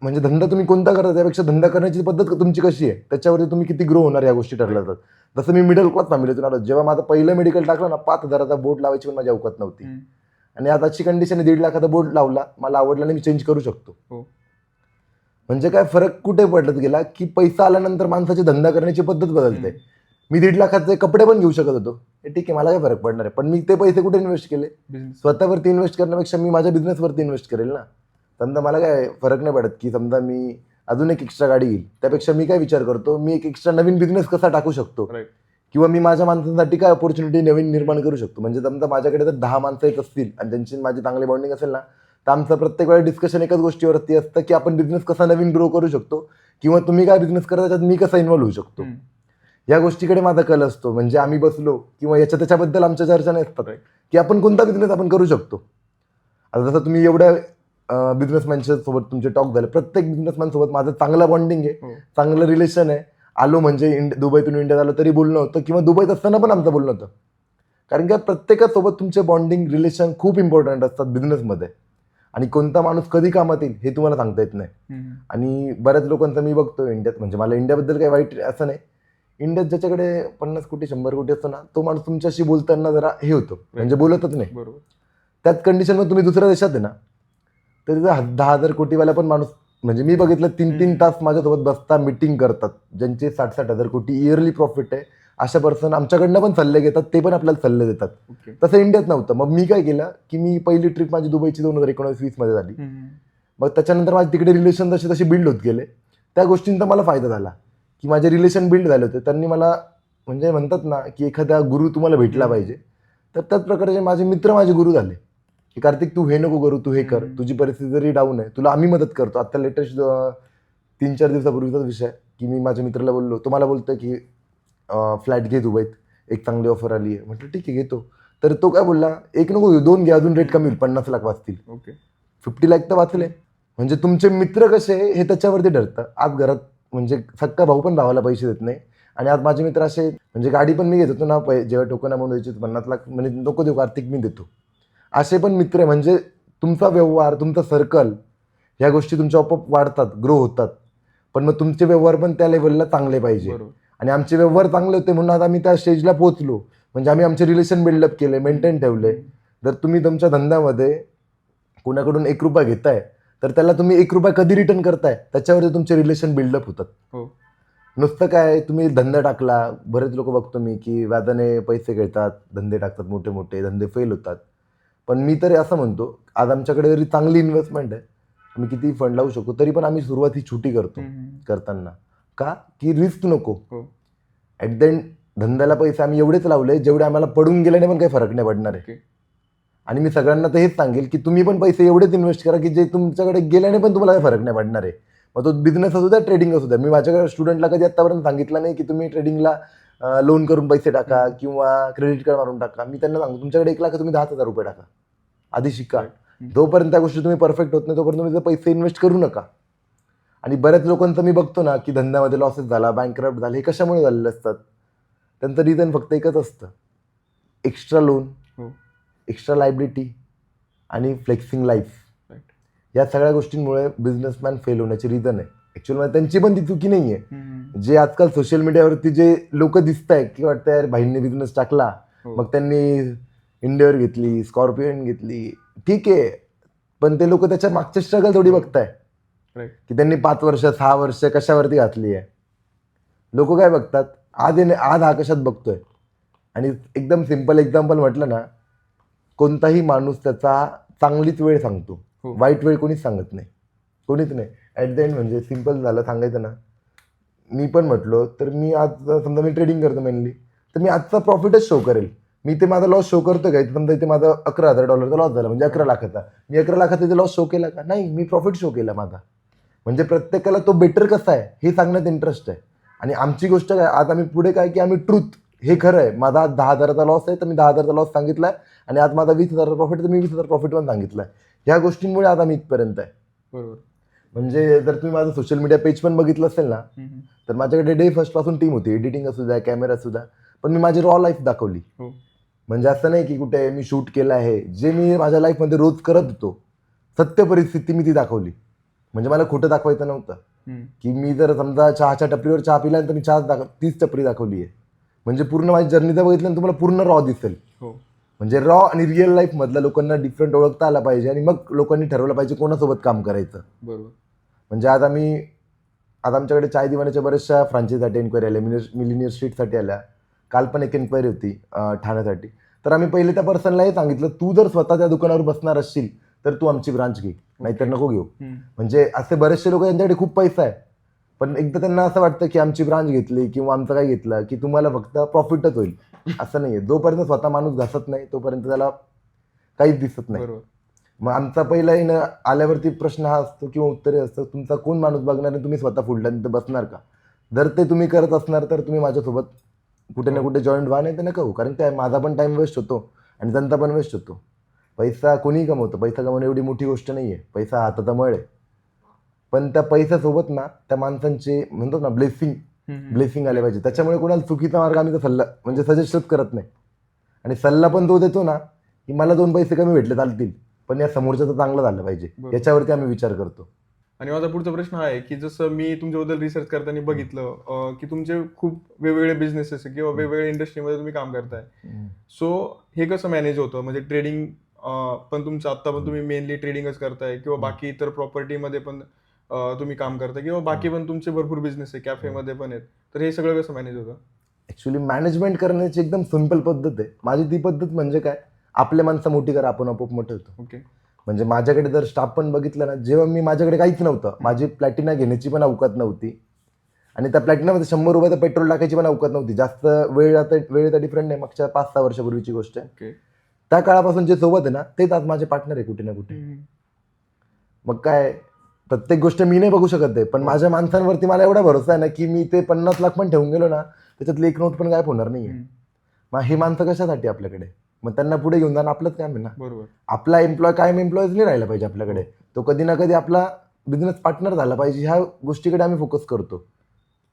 म्हणजे धंदा तुम्ही कोणता करता त्यापेक्षा धंदा करण्याची पद्धत तुमची कशी आहे त्याच्यावरती तुम्ही किती ग्रो होणार या गोष्टी ठरल्या जातात. जसं मी मिडल क्लास फॅमिलीतून आलो. जेव्हा माझं पहिलं मेडिकल टाकलं ना, 5,000चा बोर्ड लावायची पण माझी अवकात नव्हती. आणि आता अशी कंडिशन आहे, 1.5 लाखाचा बोर्ड लावला, मला आवडला नाही, मी चेंज करू शकतो. म्हणजे काय फरक कुठे पडत गेला की पैसा आल्यानंतर माणसाची धंदा करण्याची पद्धत बदलते. मी 1.5 लाखाचे कपडे पण घेऊ शकत होतो, ठीक आहे मला काय फरक पडणार आहे, पण मी ते पैसे कुठे इन्व्हेस्ट केले? स्वतःवरती इन्व्हेस्ट करण्यापेक्षा मी माझ्या बिझनेसवरती इन्व्हेस्ट करेल ना. समजा मला काय फरक नाही पडत की समजा मी अजून एक एक्स्ट्रा गाडी घेईल, त्यापेक्षा मी काय विचार करतो, मी एक एक्स्ट्रा नवीन बिझनेस कसा टाकू शकतो किंवा मी माझ्या माणसांसाठी काय ऑपॉर्च्युनिटी नवीन निर्माण करू शकतो. म्हणजे समजा माझ्याकडे जर 10 माणसं येत असतील आणि त्यांची माझी चांगली बॉन्डिंग असेल ना, तर आमचं प्रत्येक वेळा डिस्कशन एकाच गोष्टीवरती असतं की आपण बिझनेस कसा नवीन ग्रो करू शकतो किंवा तुम्ही काय बिझनेस करता त्याच्यात मी कसा इन्व्हॉल्व होऊ शकतो. या गोष्टीकडे माझा कल असतो. म्हणजे आम्ही बसलो किंवा त्याच्याबद्दल आमच्या चर्चा नसतात की आपण कोणता बिझनेस आपण करू शकतो. आता जसं तुम्ही एवढ्या बिझनेसमॅनच्या सोबत तुमचे टॉक झाले, प्रत्येक बिझनेसमॅन सोबत माझं चांगला बॉन्डिंग आहे, चांगलं रिलेशन आहे. आलो म्हणजे दुबईतून इंडियात आलो तरी बोलणं होतं किंवा दुबईत असताना पण आमचं बोलणं होतं. कारण की प्रत्येकासोबत तुमचे बॉन्डिंग रिलेशन खूप इम्पॉर्टंट असतात बिझनेसमध्ये. आणि कोणता माणूस कधी कामात येईल हे तुम्हाला सांगता येत नाही. आणि बऱ्याच लोकांचं मी बघतो इंडियात, म्हणजे मला इंडियाबद्दल काही वाईट असं नाही, इंडियात ज्याच्याकडे 50 कोटी 100 कोटी असतो ना, तो माणूस तुमच्याशी बोलताना जरा हे होतो, म्हणजे बोलतच नाही. त्याच कंडिशनमध्ये तुम्ही दुसऱ्या देशात आहे ना, तरी 10,000 कोटीवाला पण माणूस, म्हणजे मी बघितलं 3-3 तास माझ्यासोबत बसता मीटिंग करतात, ज्यांचे 60,000 कोटी इयरली प्रॉफिट आहे. अशा पर्सन आमच्याकडनं पण सल्ले घेतात, ते पण आपल्याला सल्ले देतात. तसं इंडियात नव्हतं. मग मी काय केलं की मी पहिली ट्रिप माझी दुबईची 2019-20 मध्ये झाली. मग त्याच्यानंतर माझे तिकडे रिलेशन जसे तसे बिल्ड होत गेले. त्या गोष्टींचा मला फायदा झाला की माझे रिलेशन बिल्ड झाले होते. त्यांनी मला, म्हणजे म्हणतात ना की एखादा गुरु तुम्हाला भेटला पाहिजे, तर त्याच प्रकारचे माझे मित्र माझे गुरु झाले की कार्तिक तू हे नको करू, तू हे कर, तुझी परिस्थिती जरी डाऊन आहे तुला आम्ही मदत करतो. आता लेटेस्ट 3-4 दिवसापूर्वीचाच विषय की मी माझ्या मित्राला बोललो, तो मला बोलतोय की फ्लॅट घे दुबईत, एक चांगली ऑफर आली आहे. म्हटलं ठीक आहे घेतो. तर तो काय बोलला, एक नको घेऊ, 2 घे, अजून रेट कमी होईल, 50 लाख वाचतील. 50 लाख तर वाचले. म्हणजे तुमचे मित्र कसे हे त्याच्यावरती ठरतं. आज घरात म्हणजे सक्का भाऊ पण भावाला पैसे देत नाही, आणि आज माझे मित्र असे, म्हणजे गाडी पण मी घेत होतो ना जेव्हा टोकन अमाऊंट द्यायची 50 लाख, म्हणजे नको देऊ कार्तिक मी देतो, असे पण मित्र आहे. म्हणजे तुमचा व्यवहार, तुमचा सर्कल, ह्या गोष्टी तुमच्या आपोआप वाढतात, ग्रो होतात. पण मग तुमचे व्यवहार पण त्या लेवलला चांगले पाहिजे. आणि आमचे व्यवहार चांगले होते म्हणून आज आम्ही त्या स्टेजला पोहोचलो. म्हणजे आम्ही आमचे रिलेशन बिल्डअप केले, मेंटेन ठेवले. जर तुम्ही तुमच्या धंद्यामध्ये कोणाकडून 1 रुपया घेताय, तर त्याला तुम्ही 1 रुपया कधी रिटर्न करताय त्याच्यावरती तुमचे रिलेशन बिल्डअप होतात. नुसतं काय तुम्ही धंदा टाकला, बरेच लोक बघतो मी की व्याजाने पैसे घेतात, धंदे टाकतात, मोठे मोठे धंदे फेल होतात. पण मी तरी असं म्हणतो, आज आमच्याकडे जरी चांगली इन्व्हेस्टमेंट आहे, आम्ही किती फंड लावू शकतो, तरी पण आम्ही सुरुवात ही छोटी करतो करताना. का की रिस्क नको. ॲट द एंड धंद्याला पैसे आम्ही एवढेच लावले जेवढे आम्हाला पडून गेल्याने पण काही फरक नाही पडणार आहे. आणि मी सगळ्यांना तर हेच सांगेल की तुम्ही पण पैसे एवढेच इन्व्हेस्ट करा की जे तुमच्याकडे गेल्याने पण तुम्हाला काही फरक नाही पडणार आहे. मग तो बिझनेस असू द्या, ट्रेडिंग असू द्या. मी माझ्या स्टुडंटला कधी आतापर्यंत सांगितलं नाही की तुम्ही ट्रेडिंगला लोन करून पैसे टाका किंवा क्रेडिट कार्ड मारून टाका. मी त्यांना सांगतो तुमच्याकडे 1 लाख तुम्ही 10,000 रुपये टाका, आधी शिका. जोपर्यंत त्या गोष्टी तुम्ही परफेक्ट होत नाही तोपर्यंत तुम्ही पैसे इन्व्हेस्ट करू नका. आणि बऱ्याच लोकांचं मी बघतो ना की धंद्यामध्ये लॉसेस झाला, बँकरप्ट झाले, हे कशामुळे झालेले असतात? त्यांचं रिझन फक्त एकच असतं, एक्स्ट्रा लोन, एक्स्ट्रा लायबिलिटी आणि फ्लेक्सिंग लाईफ. या सगळ्या गोष्टींमुळे बिझनेसमॅन फेल होण्याची रिझन आहे. ॲक्च्युअली त्यांची पण ती चुकी नाही आहे. जे आजकाल सोशल मीडियावरती जे लोक दिसत आहेत की वाटतं यार भाईंनी बिझनेस टाकला, मग त्यांनी इंडियर घेतली, स्कॉर्पिओन घेतली, ठीक आहे, पण ते लोक त्याच्या मागचे स्ट्रगल थोडी बघताय की त्यांनी 5 वर्ष 6 वर्ष कशावरती घातली आहे. लोक काय बघतात, आज हा कशात बघतोय. आणि एकदम सिम्पल एक्झाम्पल म्हटलं ना, कोणताही माणूस त्याचा चांगलीच वेळ सांगतो, वाईट वेळ कोणीच सांगत नाही, कोणीच नाही. ॲट द एंड म्हणजे सिम्पल झालं सांगायचं ना, मी पण म्हटलो तर मी आज समजा मी ट्रेडिंग करतो मेनली, तर मी आजचा प्रॉफिटच शो करेल. मी ते माझा लॉस शो करतो काय, समजा इथे माझा $11,000 लॉस झाला म्हणजे 11 लाखाचा, मी 11 लाखाचा इथे लॉस शो केला का? नाही, मी प्रॉफिट शो केला माझा. म्हणजे प्रत्येकाला तो बेटर कसा आहे हे सांगण्यात इंटरेस्ट आहे. आणि आमची गोष्ट काय, आज आम्ही पुढे काय की आम्ही ट्रूथ, हे खरं आहे, माझा आज 10,000चा लॉस आहे तर मी 10,000चा लॉस सांगितलाय, आणि आज माझा 20,000 प्रॉफिट तर मी 20,000 प्रॉफिट पण सांगितलाय. ह्या गोष्टींमुळे आज आम्ही इथपर्यंत आहे. बरोबर. म्हणजे जर तुम्ही माझं सोशल मीडिया पेज पण बघितलं असेल ना, तर माझ्याकडे डे फर्स्ट पासून टीम होती, एडिटिंग असू द्या, कॅमेरा असू द्या, पण मी माझी रॉ लाईफ दाखवली. हो. म्हणजे असं नाही की कुठे मी शूट केलं आहे, जे मी माझ्या लाईफमध्ये रोज करत होतो, सत्य परिस्थिती मी ती दाखवली. म्हणजे मला खोटं दाखवायचं नव्हतं की मी जर समजा चहाच्या टपरीवर चहा पिल्यानंतर मी तीच टपरी दाखवली आहे. म्हणजे पूर्ण माझी जर्नी जर बघितलं तुम्हाला पूर्ण रॉ दिसेल. म्हणजे रॉ आणि रिअल लाईफ मधल्या लोकांना डिफरंट ओळखता आला पाहिजे, आणि मग लोकांनी ठरवलं पाहिजे कोणासोबत काम करायचं. बरोबर. म्हणजे आज आमच्याकडे चाय दिवाण्याच्या बऱ्याचशा फ्रांचायझीसाठी एन्क्वायरी आल्या, मिलिनियर स्ट्रीटसाठी आल्या. काल पण एक एन्क्वायरी होती ठाण्यासाठी. तर आम्ही पहिले त्या पर्सनला हे सांगितलं, तू जर स्वतः त्या दुकानावर बसणार असशील तर तू आमची ब्रांच घे, नाहीतर नको घेऊ. म्हणजे असे बरेचसे लोक यांच्याकडे खूप पैसा आहे, पण एकदा त्यांना असं वाटतं की आमची ब्रांच घेतली किंवा आमचं काय घेतलं की तुम्हाला फक्त प्रॉफिटच होईल. असं नाहीये. जोपर्यंत स्वतः माणूस घासत नाही तोपर्यंत त्याला काहीच दिसत नाही. मग आमचा पहिला येणं आल्यावरती प्रश्न हा असतो किंवा उत्तरे असतं, तुमचा कोण माणूस बघणार आणि तुम्ही स्वतः फुल टाइम बसणार का? जर ते तुम्ही करत असणार तर तुम्ही माझ्यासोबत कुठे ना कुठे जॉईंट व्हा, नाही तर नका हो. कारण काय, माझा पण टाइम वेस्ट होतो आणि त्यांचा पण वेस्ट होतो. पैसा कोणीही कमवतो, पैसा कमवणं एवढी मोठी गोष्ट नाही आहे. पैसा हाताचा मळ आहे, पण त्या पैशासोबत ना त्या माणसांचे म्हणतो ना ब्लेसिंग आले पाहिजे. त्याच्यामुळे कोणाला चुकीचा मार्ग आम्ही तर सल्ला म्हणजे सजेस्टच करत नाही. आणि सल्ला पण तो देतो ना की मला 2 पैसे कमी भेटले चालतील, पण या समोरचं चांगलं झालं पाहिजे, याच्यावरती आम्ही विचार करतो. आणि माझा पुढचा प्रश्न हा आहे की जसं मी तुमच्याबद्दल रिसर्च करताना बघितलं की तुमचे खूप वेगवेगळे बिझनेसेस किंवा वेगवेगळ्या इंडस्ट्रीमध्ये तुम्ही काम करताय. सो हे कसं मॅनेज होतं? म्हणजे ट्रेडिंग पण तुमचं आत्ता पण तुम्ही मेनली ट्रेडिंगच करताय किंवा बाकी इतर प्रॉपर्टीमध्ये पण तुम्ही काम करताय किंवा बाकी पण तुमचे भरपूर बिझनेस आहे, कॅफेमध्ये पण आहेत, तर हे सगळं कसं मॅनेज होतं? ऍक्च्युली मॅनेजमेंट करण्याची एकदम सिंपल पद्धत आहे माझी. ती पद्धत म्हणजे काय, आपल्या माणसं मोठी करा, आपण आपोआप मोठे होतो. ओके. म्हणजे माझ्याकडे जर स्टाफ पण बघितलं ना, जेव्हा माझ्याकडे काहीच नव्हतं, माझी प्लॅटिना घेण्याची पण अवकात नव्हती, आणि त्या प्लॅटिनामध्ये 100 रुपयाचं पेट्रोल टाकायची पण अवकात नव्हती. जास्त वेळेचा डिफरंट नाही, मागच्या 5-6 वर्षापूर्वीची गोष्ट आहे. त्या काळापासून जे सोबत आहे ना, तेच आज माझे पार्टनर आहे कुठे ना कुठे. मग काय, प्रत्येक गोष्ट मी नाही बघू शकत आहे, पण माझ्या माणसांवरती मला एवढा भरोसा आहे ना की मी ते 50 लाख पण ठेवून गेलो ना, त्याच्यातली एक नोट पण गायब होणार नाहीये. मग हे माणसं कशासाठी आपल्याकडे? मग त्यांना पुढे घेऊन जाणं आपलंच काम आहे ना. बरोबर. आपला एम्प्लॉय कायम एम्प्लॉयज नाही राहिला पाहिजे आपल्याकडे, तो कधी ना कधी आपला बिझनेस पार्टनर झाला पाहिजे. ह्या गोष्टीकडे आम्ही फोकस करतो.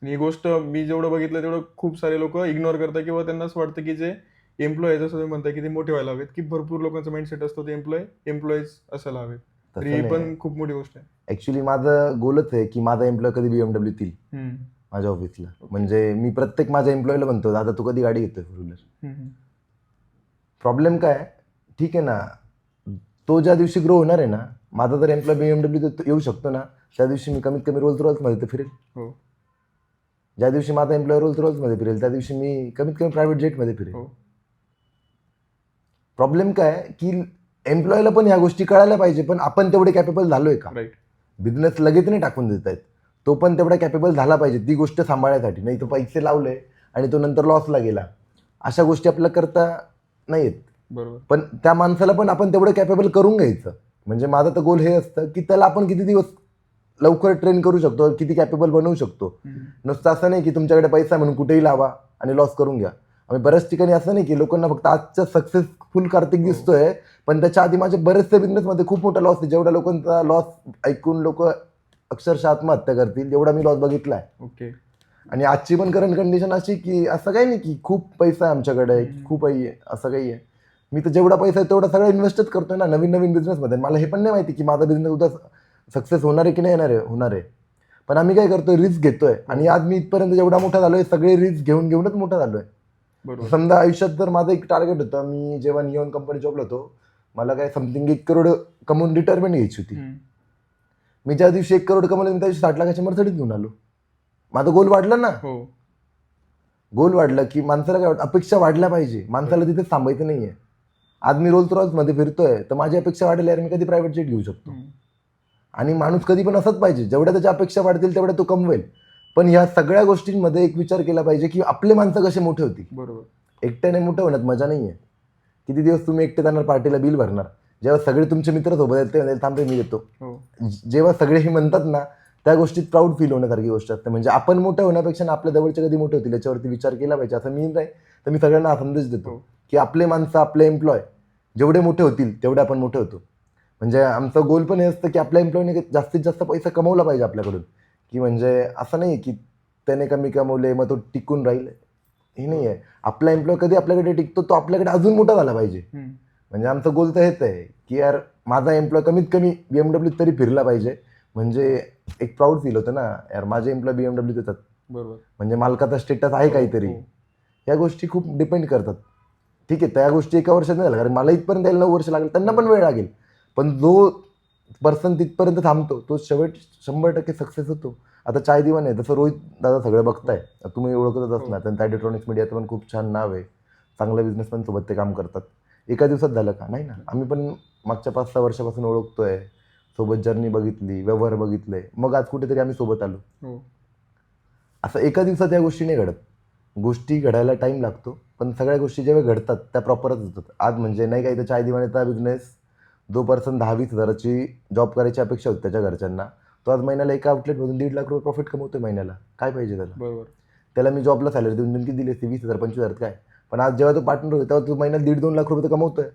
आणि ही गोष्ट मी जेवढं बघितलं तेवढं खूप सारे लोक इग्नोर करतात किंवा त्यांना असं वाटतं की जे एम्प्लॉय जसं तुम्ही म्हणताय की ते मोठे व्हायला हवेत, की भरपूर लोकांचा माइंडसेट असतो ते एम्प्लॉईज असायला हवेत. तर ही पण खूप मोठी गोष्ट आहे. ऍक्च्युली माझं गोलच आहे की माझा एम्प्लॉय कधी BMW येईल माझ्या ऑफिसला. म्हणजे मी प्रत्येक माझ्या एम्प्लॉयला म्हणतो, दादा तू कधी गाडी घेतोय 4 व्हीलर. प्रॉब्लेम काय, ठीक आहे ना, तो ज्या दिवशी ग्रो होणार आहे ना, माझा जर एम्प्लॉय BMW येऊ शकतो ना, त्या दिवशी मी कमीत कमी रोल्स रॉयल्समध्ये तर फिरेल. ज्या दिवशी माझा एम्प्लॉय रोल्स रॉयल्समध्ये फिरेल त्या दिवशी मी कमीत कमी प्रायव्हेट जेटमध्ये फिरेल. प्रॉब्लेम काय की एम्प्लॉयला पण ह्या गोष्टी कळायला पाहिजे, पण आपण तेवढे कॅपेबल झालोय का? बिझनेस लगेच नाही टाकून देत आहेत, तो पण तेवढा कॅपेबल झाला पाहिजे ती गोष्ट सांभाळण्यासाठी. नाही तो पैसे लावले आणि तो नंतर लॉसला गेला, अशा गोष्टी आपल्याला करता नाही येत. बरोबर. पण त्या माणसाला पण आपण तेवढं कॅपेबल करून घ्यायचं. म्हणजे माझं तर गोल हे असतं की त्याला आपण किती दिवस लवकर ट्रेन करू शकतो, किती कॅपेबल बनवू शकतो. नुसतं असं नाही की तुमच्याकडे पैसा म्हणून कुठेही लावा आणि लॉस करून घ्या. आम्ही बऱ्याच ठिकाणी असं नाही की लोकांना फक्त आजच्या सक्सेसफुल कार्तिक दिसतोय, पण त्याच्या आधी माझे बरेचसे बिझनेसमध्ये खूप मोठा लॉस आहे. जेवढ्या लोकांचा लॉस ऐकून लोक अक्षरशः आत्महत्या करतील तेवढा मी लॉस बघितलाय. ओके. आणि आजची पण करंट कंडिशन अशी की असं काही नाही की खूप पैसा आहे आमच्याकडे, खूप आहे असं काही आहे. मी तर जेवढा पैसा आहे तेवढा सगळं इन्व्हेस्टच करतोय ना नवीन नवीन बिझनेसमध्ये. मला हे पण नाही माहिती की माझा बिझनेस उद्या सक्सेस होणार आहे की नाही होणार आहे. पण आम्ही काय करतोय, रिस्क घेतोय. आणि आज मी इथपर्यंत जेवढा मोठा झालोय सगळे रिस्क घेऊनच मोठा झालोय. समजा आयुष्यात जर माझं एक टार्गेट होतं, मी जेव्हा नियॉन कंपनी जॉबला होतो, मला काय समथिंग 1 करोड कमवून रिटायरमेंट घ्यायची होती. मी ज्या दिवशी 1 करोड कमवले त्या दिवशी 60 लाखाची मर्सिडीज घेऊन आलो. माझं गोल वाढलं ना. गोल वाढलं की माणसाला काय वाटतं, अपेक्षा वाढल्या पाहिजे, माणसाला तिथे थांबायचं नाहीये. आज मी रोल्स रॉयल्स मध्ये फिरतोय तर माझी अपेक्षा वाढली, यार मी कधी प्रायव्हेट जेट घेऊ शकतो. आणि माणूस कधी पण असंच पाहिजे, जेवढ्या त्याच्या अपेक्षा वाढतील तेवढ्या तो कमवेल. पण ह्या सगळ्या गोष्टींमध्ये एक विचार केला पाहिजे की आपले माणसं कसे मोठे होतील. बरोबर. एकट्याने मोठं होण्यात मजा नाही आहे. किती दिवस तुम्ही एकटे जाणार पार्टीला, बिल भरणार. जेव्हा सगळे तुमचे मित्र सोबत आहेत ते म्हणतील थांबे मी येतो. हो. जेव्हा सगळे हे म्हणतात ना, त्या गोष्टीत प्राऊड फील होण्यासारखी गोष्ट असते. म्हणजे आपण मोठं होण्यापेक्षा आपल्या जवळचे कधी मोठे होतील याच्यावरती विचार केला पाहिजे. असं मी नाही तर मी सगळ्यांना हा संदेश देतो की आपले माणसं, आपले एम्प्लॉय जेवढे मोठे होतील तेवढे आपण मोठे होतो. म्हणजे आमचं गोल पण हे असतं की आपल्या एम्प्लॉयने जास्तीत जास्त पैसा कमवला पाहिजे आपल्याकडून. की म्हणजे असं नाही की त्याने कमी कमवले मग तो टिकून राहील, हे नाही आहे. आपला एम्प्लॉय कधी आपल्याकडे टिकतो तो आपल्याकडे अजून मोठा झाला पाहिजे. म्हणजे आमचं गोल तर हेच आहे की यार माझा एम्प्लॉय कमीत कमी BMW तरी फिरला पाहिजे. म्हणजे एक प्राऊड फील होतं ना, यार माझे एम्प्लॉय BMW देतात. बरोबर. म्हणजे मालकाचा स्टेटस आहे काहीतरी. या गोष्टी खूप डिपेंड करतात. ठीक आहे, त्या गोष्टी एका वर्षात नाही झाल्या, कारण मला इथपर्यंत यायला 9 वर्ष लागेल, त्यांना पण वेळ लागेल. पण जो पर्सन तिथपर्यंत थांबतो तो शेवट 100% सक्सेस होतो. आता चाय दिवान आहे, जसं रोहित दादा सगळं बघताय, तुम्ही ओळखतच असणार. त्यांचं ॲडिट्रॉनिक्स मीडियाचं पण खूप छान नाव आहे. चांगल्या बिझनेसमॅन सोबत ते काम करतात. एका दिवसात झालं का? नाही ना. आम्ही पण मागच्या 5-6 वर्षापासून ओळखतोय, सोबत जर्नी बघितली, व्यवहार बघितले, मग आज कुठेतरी आम्ही सोबत आलो. असं एका दिवसात या गोष्टी नाही घडत. गोष्टी घडायला टाईम लागतो, पण सगळ्या गोष्टी जेव्हा घडतात त्या प्रॉपरच होतात. आज म्हणजे नाही काही तर चाय दिवाणीचा बिझनेस, जो पर्सन 10-20 हजाराची जॉब करायची अपेक्षा होती त्याच्या घरच्यांना, तो आज महिन्याला एका आउटलेटमधून 1.5 लाख रुपये प्रॉफिट कमवतोय महिन्याला. काय पाहिजे त्याला? बरोबर. त्याला मी जॉबला सॅलरी देऊन किती दिली असते? 20,000 25,000 काय. पण आज जेव्हा तो पार्टनर होतो तेव्हा तो महिन्यात 1.5-2 लाख रुपये तर कमवतोय.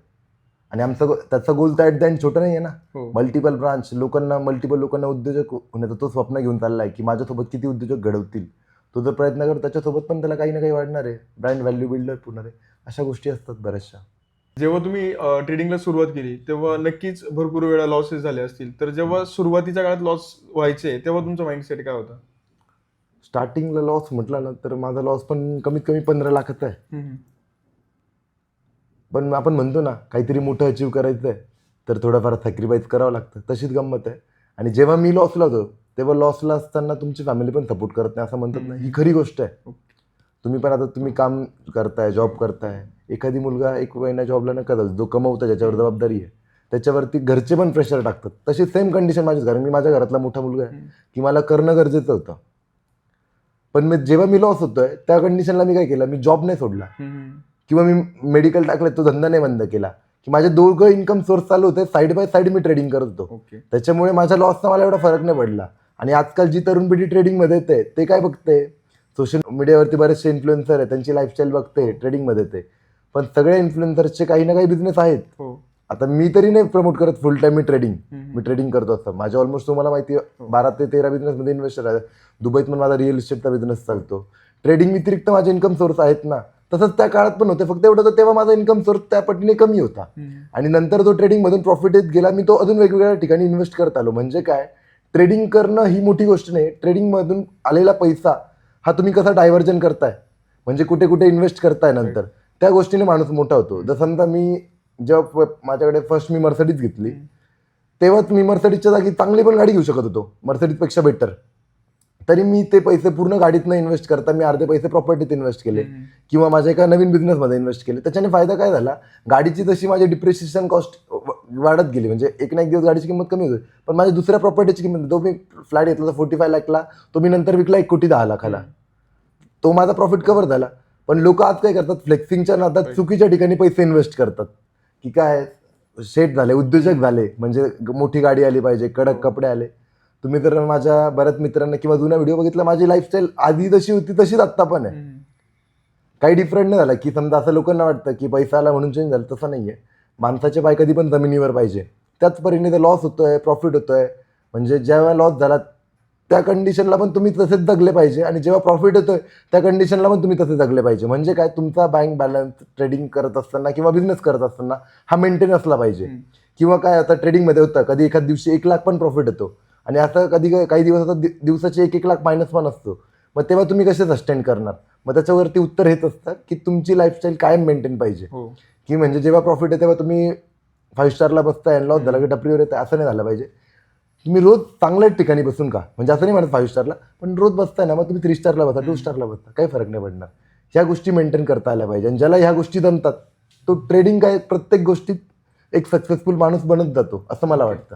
आणि त्याचा गोल तर ॲट द एंड छोटा नाही आहे ना. मल्टिपल ब्रांच, मल्टिपल लोकांना उद्योजक होण्याचं तो स्वप्न घेऊन चाललाय की माझ्यासोबत किती उद्योजक घडवतील. तो जर प्रयत्न करतो त्याच्यासोबत पण त्याला काही ना काही वाढणार आहे. ब्रँड व्हॅल्यू बिल्डअप होणार आहे. अशा गोष्टी असतात बऱ्याचशा. जेव्हा तुम्ही ट्रेडिंगला सुरुवात केली तेव्हा नक्कीच भरपूर वेळा लॉसेस झाले असतील. तर जेव्हा सुरुवातीच्या काळात लॉस व्हायचे तेव्हा तुमचा माइंडसेट काय होता? स्टार्टिंगला लॉस म्हटलं ना तर माझा लॉस पण कमीत कमी 15 लाखाचा आहे. पण आपण म्हणतो ना काहीतरी मोठं अचीव करायचं आहे तर थोडंफार सॅक्रिफाईस करावं लागतं. तशीच गंमत आहे. आणि जेव्हा मी लॉसला होतो तेव्हा लॉसला असताना तुमची फॅमिली पण सपोर्ट करत नाही असं म्हणतात ना, ही खरी गोष्ट आहे. तुम्ही पण आता तुम्ही काम करताय, जॉब करताय, एखादी मुलगा 1 महिना जॉबला नका जाऊ, जो कमवतो ज्याच्यावर जबाबदारी आहे त्याच्यावरती घरचे पण प्रेशर टाकतात. तशी सेम कंडिशन माझ्याच घरात. मी माझ्या घरातला मोठा मुलगा आहे की मला करणं गरजेचं होतं. पण मग जेव्हा मी लॉस होतोय त्या कंडिशनला मी काय केलं, मी जॉब नाही सोडला किंवा मी मेडिकल टाकलं, तो धंदा नाही बंद केला, की माझे दोघं इन्कम सोर्स चालू होते. Side by side me trading करत होतो. त्याच्यामुळे माझ्या लॉसचा मला एवढा फरक नाही पडला. आणि आजकाल जी तरुण पिढी ट्रेडिंगमध्ये येते ते काय बघते, सोशल मीडियावरती बरेचसे इन्फ्लुएन्सर आहे, त्यांची लाईफस्टाईल बघते, ट्रेडिंगमध्ये येते. पण सगळ्या इन्फ्लुएन्सर्सचे काही ना काही बिझनेस आहेत. आता मी तरी नाही प्रमोट करत फुल टाइम मी ट्रेडिंग करतो असतं. माझ्या ऑलमोस्ट तुम्हाला माहिती आहे 12 ते 13 बिझनेसमध्ये इन्व्हेस्टर आहे. दुबईत पण माझा रिअल इस्टेटचा बिझनेस चालतो. ट्रेडिंग व्यतिरिक्त माझे इन्कम सोर्स आहेत ना. तसंच त्या काळात पण होते, फक्त एवढं तर तेव्हा माझा इन्कम सोर्स त्या पटीने कमी होता. आणि नंतर तो ट्रेडिंगमधून प्रॉफिट येत गेला, मी तो अजून वेगवेगळ्या ठिकाणी इन्व्हेस्ट करत आलो. म्हणजे काय, ट्रेडिंग करणं ही मोठी गोष्ट नाही. ट्रेडिंगमधून आलेला पैसा हा तुम्ही कसा डायव्हर्जन करताय, म्हणजे कुठे कुठे इन्व्हेस्ट करताय नंतर, त्या गोष्टीने माणूस मोठा होतो. जर समजा मी जेव्हा माझ्याकडे फर्स्ट मी मर्सिडीज घेतली तेव्हाच मी मर्सिडीजच्या जागी चांगली पण गाडी घेऊ शकत होतो, मर्सिडीजपेक्षा बेटर. तरी मी ते पैसे पूर्ण गाडीतनं इन्व्हेस्ट करता मी अर्धे पैसे प्रॉपर्टीत इन्व्हेस्ट केले किंवा माझ्या एका नवीन बिझनेसमध्ये इन्व्हेस्ट केले. त्याच्याने फायदा काय झाला, गाडीची जशी माझी डिप्रिशिएशन कॉस्ट वाढत गेली, म्हणजे एक ना एक दिवस गाडीची किंमत कमी होती, पण माझ्या दुसऱ्या प्रॉपर्टीची किंमत, तो मी फ्लॅट घेतला 45 लाखला, तो मी नंतर विकला 1,10,00,000ला. तो माझा प्रॉफिट कव्हर झाला. पण लोक आज काय करतात, फ्लेक्सिंगच्या नादात चुकीच्या ठिकाणी पैसे इन्व्हेस्ट करतात, की काय शेट झाले, उद्योजक झाले, म्हणजे मोठी गाडी आली पाहिजे, कडक कपडे आले. तुम्ही तर माझ्या बऱ्याच मित्रांना किंवा जुना व्हिडिओ बघितला, माझी लाईफस्टाईल आधी जशी होती तशीच आत्ता पण आहे. काही डिफरंट नाही झाला. की समजा असं लोकांना वाटतं की पैसा आला म्हणून चेंज झालं, तसं नाहीये. माणसाचे पाय कधी पण जमिनीवर पाहिजे. त्याच परीने लॉस होतोय, प्रॉफिट होतोय, म्हणजे जेव्हा लॉस झाला त्या कंडिशनला पण तुम्ही तसेच जगले पाहिजे, आणि जेव्हा प्रॉफिट होतोय त्या कंडिशनला पण तुम्ही तसे जगले पाहिजे. म्हणजे काय, तुमचा बँक बॅलन्स ट्रेडिंग करत असताना किंवा बिझनेस करत असताना हा मेंटेन असला पाहिजे. किंवा काय, आता ट्रेडिंगमध्ये होतं कधी एखाद दिवशी 1 लाख पण प्रॉफिट होतो, आणि आता कधी काही दिवस आता दिवसाचे 1-1 लाख मायनस पण असतो. मग तेव्हा तुम्ही कसे सस्टेन करणार? मग त्याच्यावरती उत्तर हेच असतं की तुमची लाईफस्टाईल कायम मेंटेन पाहिजे. की म्हणजे जेव्हा प्रॉफिट आहे तेव्हा तुम्ही 5 स्टारला बसताय आणि लॉस झाला की टपरीवर येतं, असं नाही झालं पाहिजे. तुम्ही रोज चांगल्याच ठिकाणी बसून का, म्हणजे असं नाही म्हणत 5 स्टारला, पण रोज बसताय ना, मग तुम्ही 3 स्टारला बसा, 2 स्टारला बसा, काही फरक नाही पडणार. ह्या गोष्टी मेंटेन करता आल्या पाहिजे. आणि ज्याला ह्या गोष्टी जमतात तो ट्रेडिंग काय प्रत्येक गोष्टीत एक सक्सेसफुल माणूस बनत जातो, असं मला वाटतं.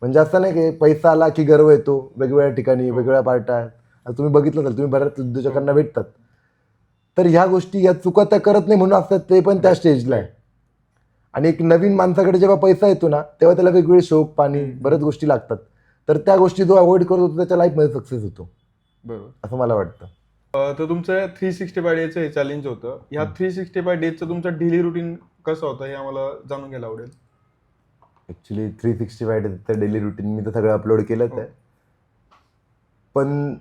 म्हणजे असं नाही की पैसा आला की गर्व येतो वेगवेगळ्या ठिकाणी वेगवेगळ्या पार्ट्या. आता तुम्ही बघितलं असेल, तुम्ही बऱ्याच उद्योजकांना भेटतात, तर ह्या गोष्टी या चुका त्या करत नाही म्हणून असतात ते पण त्या स्टेजला आहे. आणि एक नवीन माणसाकडे जेव्हा पैसा येतो ना, तेव्हा त्याला वेगवेगळे शौक पाणी बऱ्याच गोष्टी लागतात. तर त्या गोष्टी जो अवॉइड करत होतो त्याच्या लाईफमध्ये सक्सेस होतो, बरोबर. असं मला वाटतं. तर तुमचं 365 डेचं हे चॅलेंज होतं. ह्या 365 डेजचं तुमचं डेली रुटीन कसं होतं हे आम्हाला जाणून घ्यायला आवडेल. ऍक्च्युली 365 डेली रुटीन मी तर सगळं अपलोड केलंच आहे. पण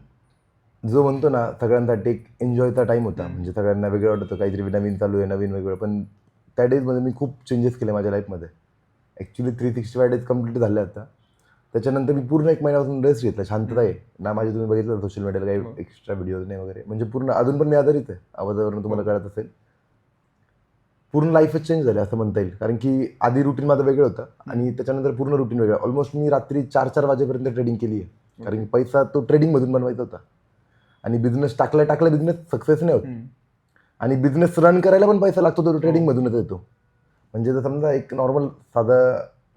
जो म्हणतो ना, सगळ्यांसाठी एक एन्जॉयचा टाइम होता. म्हणजे सगळ्यांना वेगळं वाटतं, काहीतरी नवीन चालू आहे, नवीन वेगळं. पण त्या डेजमध्ये मी खूप चेंजेस केले माझ्या लाईफमध्ये. ॲक्च्युली 365 डेज कंप्लीट झाले आता. त्याच्यानंतर मी पूर्ण 1 महिन्यापासून रेस्ट घेतला. शांतता आहे ना, माझे तुम्ही बघितलं सोशल मीडियाला काही एक्स्ट्रा व्हिडिओज नाही वगैरे. म्हणजे पूर्ण अजून पण मी आजारीच आहे, आवाजावरून तुम्हाला कळत असेल. पूर्ण लाईफच चेंज झाली असं म्हणता येईल. कारण की आधी रुटीन माझं वेगळं होतं आणि त्याच्यानंतर पूर्ण रुटीन वेगळं. ऑलमोस्ट मी रात्री 4-4 वाजेपर्यंत ट्रेडिंग केली आहे. कारण की पैसा तो ट्रेडिंगमधून बनवायचा होता. आणि बिझनेस टाकला बिझनेस सक्सेस नाही होत. आणि बिझनेस रन करायला पण पैसा लागतो, तो ट्रेडिंगमधूनच येतो. म्हणजे जर समजा एक नॉर्मल साधा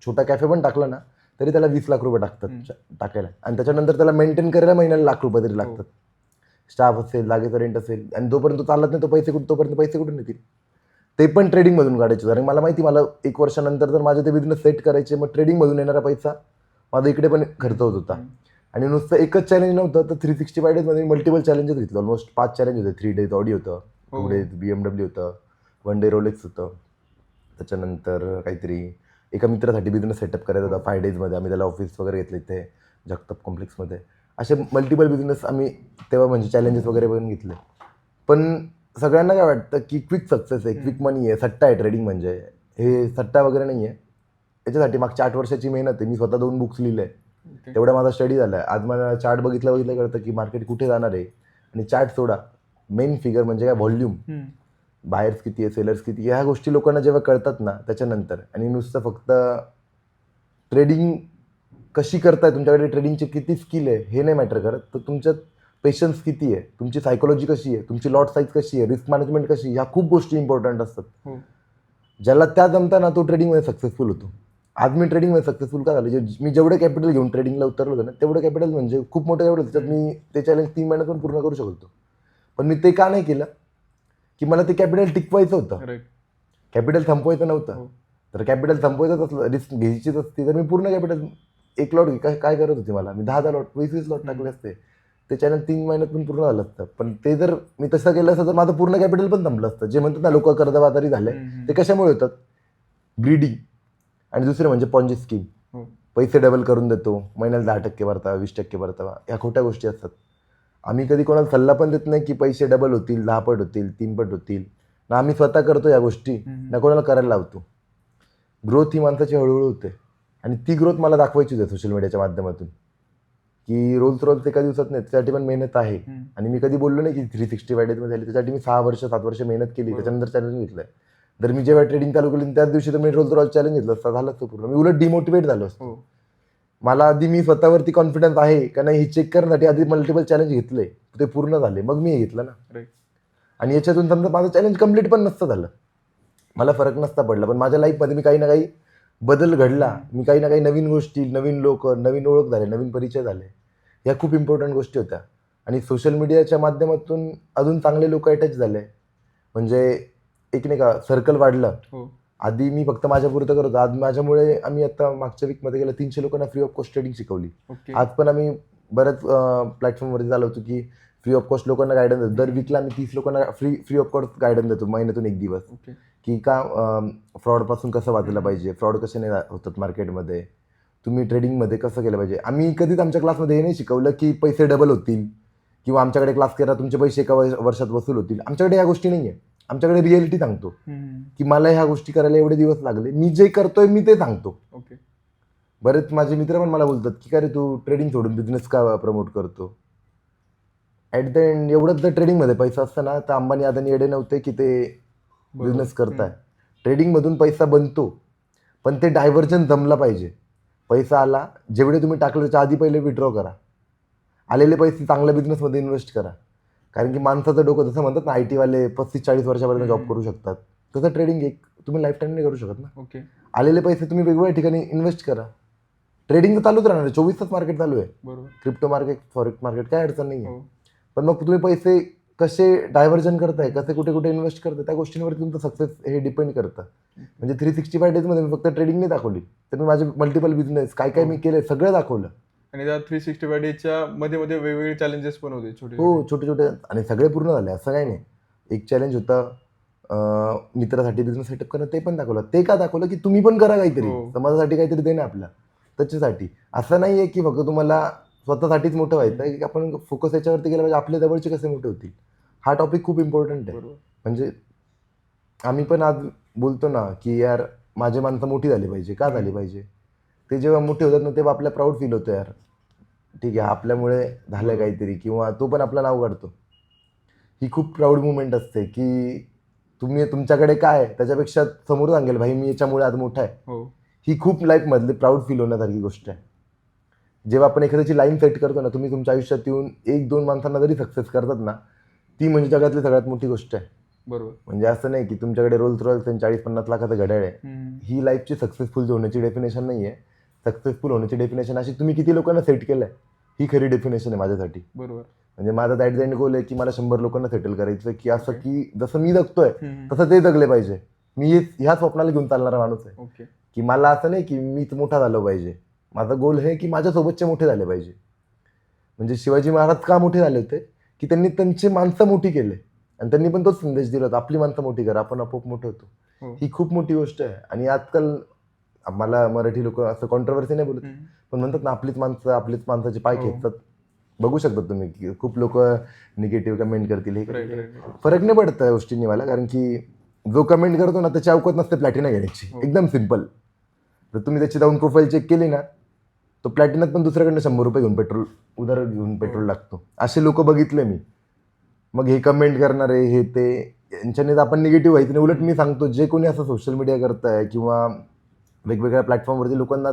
छोटा कॅफे पण टाकला ना, तरी त्याला 20 लाख रुपये टाकायला. आणि त्याच्यानंतर त्याला मेंटेन करायला महिन्याला लाख रुपये तरी लागतात. स्टाफ असेल, जागेचा रेंट असेल, आणि जोपर्यंत तो चालत नाही तोपर्यंत पैसे कुठून येतील. ते पण ट्रेडिंगमधून काढायचे. कारण मला माहिती, मला 1 वर्षानंतर जर माझे ते बिझनेस सेट करायचे, मग ट्रेडिंगमधून येणारा पैसा माझा इकडे पण खर्च होत होता. आणि नुसतं एकच चॅलेंज नव्हतं, तर 365 डेजमध्ये मल्टिपल चॅलेंजेस घेतले. ऑलमोस्ट 5 चॅलेंज होते. 3 डेज ऑडी होतं, 2 डेज BMW होतं, 1 डे रोलेक्स होतं. त्याच्यानंतर काहीतरी एका मित्रासाठी बिझनेस सेटअप करायचा होता 5 डेजमध्ये. आम्ही त्याला ऑफिस वगैरे घेतलं इथे जगताप कॉम्प्लेक्समध्ये. असे मल्टिपल बिझनेस आम्ही तेव्हा म्हणजे चॅलेंजेस वगैरे पण घेतले. पण सगळ्यांना काय वाटतं की क्विक सक्सेस आहे, क्विक मनी आहे, सट्टा आहे ट्रेडिंग म्हणजे. हे सट्टा वगैरे नाही आहे. याच्यासाठी मागच्या 8 वर्षाची मेहनत आहे. मी स्वतः 2 बुक्स लिहिले आहे. तेवढा माझा स्टडी झाला आहे. आज मला चार्ट बघितलं कळतं की मार्केट कुठे जाणार आहे. आणि चार्ट सोडा, मेन फिगर म्हणजे काय, व्हॉल्यूम, बायर्स किती आहे, सेलर्स किती, ह्या गोष्टी लोकांना जेव्हा कळतात ना त्याच्यानंतर, आणि नुसतं फक्त ट्रेडिंग कशी करताय, तुमच्याकडे ट्रेडिंगची किती स्किल आहे हे नाही मॅटर करत, तर तुमच्यात पेशन्स किती आहे, तुमची सायकोलॉजी कशी आहे, तुमची लॉट साईज कशी आहे, रिस्क मॅनेजमेंट कशी आहे, ह्या खूप गोष्टी इम्पॉर्टंट असतात. ज्याला त्या जमताना तो ट्रेडिंगमध्ये सक्सेसफुल होतो. आज मी ट्रेडिंगमध्ये सक्सेसफुल का झालं, मी जेवढं कॅपिटल घेऊन ट्रेडिंगला उतरलो होतं ना, तेवढं कॅपिटल म्हणजे खूप मोठं एवढं, त्याच्यात मी ते चॅलेंज 3 महिन्यात पण पूर्ण करू शकतो. पण मी ते का नाही केलं, की मला ते कॅपिटल टिकवायचं होतं, कॅपिटल संपवायचं नव्हतं. तर कॅपिटल संपवायचंच असलं, रिस्क घ्यायचीच असती, तर मी पूर्ण कॅपिटल 1 लॉट काय करत होती मला, मी 10 लॉट 20 लॉट टाकले असते, ते चॅनल 3 महिन्यात पण पूर्ण झालं असतं. पण ते जर मी तसं केलं असतं तर माझं पूर्ण कॅपिटल पण संपलं असतं. जे म्हणतात ना लोक कर्जबाजारी झाले, ते कशामुळे होतात, ग्रीडी. आणि दुसरं म्हणजे पॉन्जी स्कीम, पैसे डबल करून देतो, महिन्याला 10% भरता, 20% भरता, ह्या खोट्या गोष्टी असतात. आम्ही कधी कोणाला सल्ला पण देत नाही की पैसे डबल होतील, 10 पट होतील, 3 पट होतील ना. आम्ही स्वतः करतो या गोष्टी ना, कोणाला करायला लावतो. ग्रोथ ही माणसाची हळूहळू होते, आणि ती ग्रोथ मला दाखवायची होती सोशल मीडियाच्या माध्यमातून, की रोज एका दिवसात नाही, त्यासाठी पण मेहनत आहे. आणि मी कधी बोललो नाही की 365 डेजमध्ये झाली, त्यासाठी मी 6 वर्ष 7 वर्ष मेहनत केली, त्याच्यानंतर चॅलेंज घेतलंय. जर मी जेव्हा ट्रेडिंग चालू केली त्याच दिवशी तर मी रोज चॅलेंज घेतलं असतं, झालं असतं पूर्ण. मी उलट डिमोटिवेट झालो असतो. मला आधी मी स्वतःवरती कॉन्फिडन्स आहे का नाही हे चेक करण्यासाठी आधी मल्टिपल चॅलेंज घेतले, ते पूर्ण झाले, मग मी हे घेतलं ना. आणि याच्यातून समजा माझं चॅलेंज कम्प्लीट पण नसतं झालं, मला फरक नसता पडला, पण माझ्या लाईफमध्ये मी काही ना काही बदल घडला, मी काही ना काही नवीन गोष्टी, नवीन लोक, नवीन ओळख झाले, नवीन परिचय झाले, ह्या खूप इम्पॉर्टंट गोष्टी होत्या. आणि सोशल मीडियाच्या माध्यमातून अजून चांगले लोक अटॅच झाले, म्हणजे एक नाही का सर्कल वाढलं. आधी मी फक्त माझ्या पुरतं करत होतो, आज माझ्यामुळे आम्ही आता मागच्या वीकमध्ये गेलं 300 लोकांना फ्री ऑफ कॉस्ट ट्रेडिंग शिकवली. आज पण आम्ही बऱ्याच प्लॅटफॉर्मवरती चालवतो की फ्री ऑफ कॉस्ट लोकांना गायडन्स देतो. दर वीकला आम्ही 30 लोकांना फ्री ऑफ कॉस्ट गायडन्स देतो, महिन्यातून 1 दिवस, की का फ्रॉडपासून कसं वाचलं पाहिजे, फ्रॉड कसे नाही होतात मार्केटमध्ये, तुम्ही ट्रेडिंगमध्ये कसं केलं पाहिजे. आम्ही कधीच आमच्या क्लासमध्ये हे नाही शिकवलं की पैसे डबल होतील, किंवा आमच्याकडे क्लास करा तुमचे पैसे एका वर्षात वसूल होतील. आमच्याकडे या गोष्टी नाही आहे. आमच्याकडे रिअलिटी सांगतो की मला ह्या गोष्टी करायला एवढे दिवस लागले, मी जे करतोय मी ते सांगतो. बरेच माझे मित्र पण मला बोलतात की काय रे तू ट्रेडिंग सोडून बिझनेस का प्रमोट करतो. ॲट द एंड एवढंच जर ट्रेडिंगमध्ये पैसा असता ना, तर अंबानी अदानी एवढे नव्हते की ते बिझनेस करताय. ट्रेडिंगमधून पैसा बनतो, पण ते डायव्हर्जन जमला पाहिजे. पैसा आला, जेवढे तुम्ही टाकले त्याच्या आधी पहिले विड्रॉ करा, आलेले पैसे चांगल्या बिझनेसमध्ये इन्व्हेस्ट करा. कारण की माणसाचं डोकं, जसं म्हणतात ना IT वाले 35-40 वर्षापर्यंत जॉब करू शकतात, तसं ट्रेडिंग एक तुम्ही लाईफ टाईम नाही करू शकत ना. आलेले पैसे तुम्ही वेगवेगळ्या ठिकाणी इन्व्हेस्ट करा. ट्रेडिंग तर चालूच राहणार आहे, 24 तास मार्केट चालू आहे. बरोबर. क्रिप्टो मार्केट, फॉरेक्स मार्केट, काय अडचण नाही आहे. हो. पण मग तुम्ही पैसे कसे डायव्हर्जन करताय, कसे कुठे कुठे इन्व्हेस्ट करताय, त्या गोष्टींवरती तुमचं सक्सेस हे डिपेंड करतं. म्हणजे 365 डेजमध्ये मी फक्त ट्रेडिंग नाही दाखवली, तर मी माझे मल्टिपल बिझनेस काय काय मी केले सगळं दाखवलं. आणि त्या 365 डेजच्या मध्ये मध्ये वेगवेगळे चॅलेंजेस पण होते छोटे. हो, छोटे छोटे, आणि सगळे पूर्ण झाले असं काही नाही. एक चॅलेंज होतं मित्रासाठी बिझनेस सेटअप करणं, ते पण दाखवलं. ते का दाखवलं की तुम्ही पण करा काहीतरी, हो. समाजासाठी काहीतरी देणं आपल्या, त्याच्यासाठी. असं नाही आहे की फक्त तुम्हाला स्वतःसाठीच मोठं व्हायचं आहे, की आपण फोकस याच्यावरती केलं पाहिजे आपल्या जवळचे कसे मोठे होतील. हा टॉपिक खूप इम्पॉर्टंट आहे. बरोबर. म्हणजे आम्ही पण आज बोलतो ना की यार माझी माणसं मोठी झाली पाहिजे. का झाली पाहिजे? ते जेव्हा मोठे होतात ना तेव्हा आपल्याला प्राऊड फील होतं, यार ठीक आहे आपल्यामुळे झालं काहीतरी, किंवा तो पण आपलं नाव काढतो. ही खूप प्राऊड मुवमेंट असते की तुम्ही तुमच्याकडे काय आहे त्याच्यापेक्षा समोर सांगेल भाई मी याच्यामुळे आज मोठा आहे. हो. ही खूप लाईफमधली प्राऊड फील होण्यासारखी गोष्ट आहे. जेव्हा आपण एखाद्याची लाईन सेट करतो ना, तुम्ही तुमच्या आयुष्यात येऊन 1-2 माणसांना जरी सक्सेस करतात ना, ती म्हणजे जगातली सगळ्यात मोठी गोष्ट आहे. बरोबर. म्हणजे असं नाही की तुमच्याकडे रोल्स रॉयल्स आणि 40-50 लाखाचं घड्याळ आहे. ही लाईफची सक्सेसफुल होण्याची डेफिनेशन नाही आहे. सक्सेसफुल होण्याची डेफिनेशन अशी तुम्ही किती लोकांना सेट केलंय, ही खरी डेफिनेशन आहे माझ्यासाठी. बरोबर. म्हणजे माझा दॅट द एंड गोल आहे की मला 100 लोकांना सेटल करायचं, की असं की जसं मी जगतोय तसं ते जगले पाहिजे. मी ह्या स्वप्नाला घेऊन चालणारा माणूस आहे. ओके. की मला असं नाही की मीच मोठा झालो पाहिजे. माझा गोल हे की माझ्यासोबतचे मोठे झाले पाहिजे. म्हणजे शिवाजी महाराज का मोठे झाले होते, की त्यांनी त्यांची माणसं मोठी केले आणि त्यांनी पण तोच संदेश दिला होता, आपली माणसं मोठी करा, आपण आपोआप मोठे होतो. हो. ही खूप मोठी गोष्ट आहे. आणि आजकाल मला मराठी लोक असं कॉन्ट्रोवर्सी नाही बोलत, पण म्हणतात ना आपलीच माणसाचे पाय हो. खेचतात. बघू शकतात तुम्ही की खूप लोक निगेटिव्ह कमेंट करतील, हे राईट करतील. राईट. फरक नाही पडत त्या गोष्टींनी मला, कारण की जो कमेंट करतो ना त्याची अवकात नसते प्लॅटिना घेण्याची. हो. एकदम सिम्पल. जर तुम्ही त्याची जाऊन प्रोफाईल चेक केली ना, तो प्लॅटिनात पण दुसऱ्याकडनं 100 रुपये घेऊन उधार घेऊन पेट्रोल लागतो. असे लोक बघितले मी. मग हे कमेंट करणारे हे ते यांच्याने आपण निगेटिव्ह व्हायचं नाही. उलट मी सांगतो, जे कोणी असं सोशल मीडिया करताय किंवा वेगवेगळ्या प्लॅटफॉर्मवरती लोकांना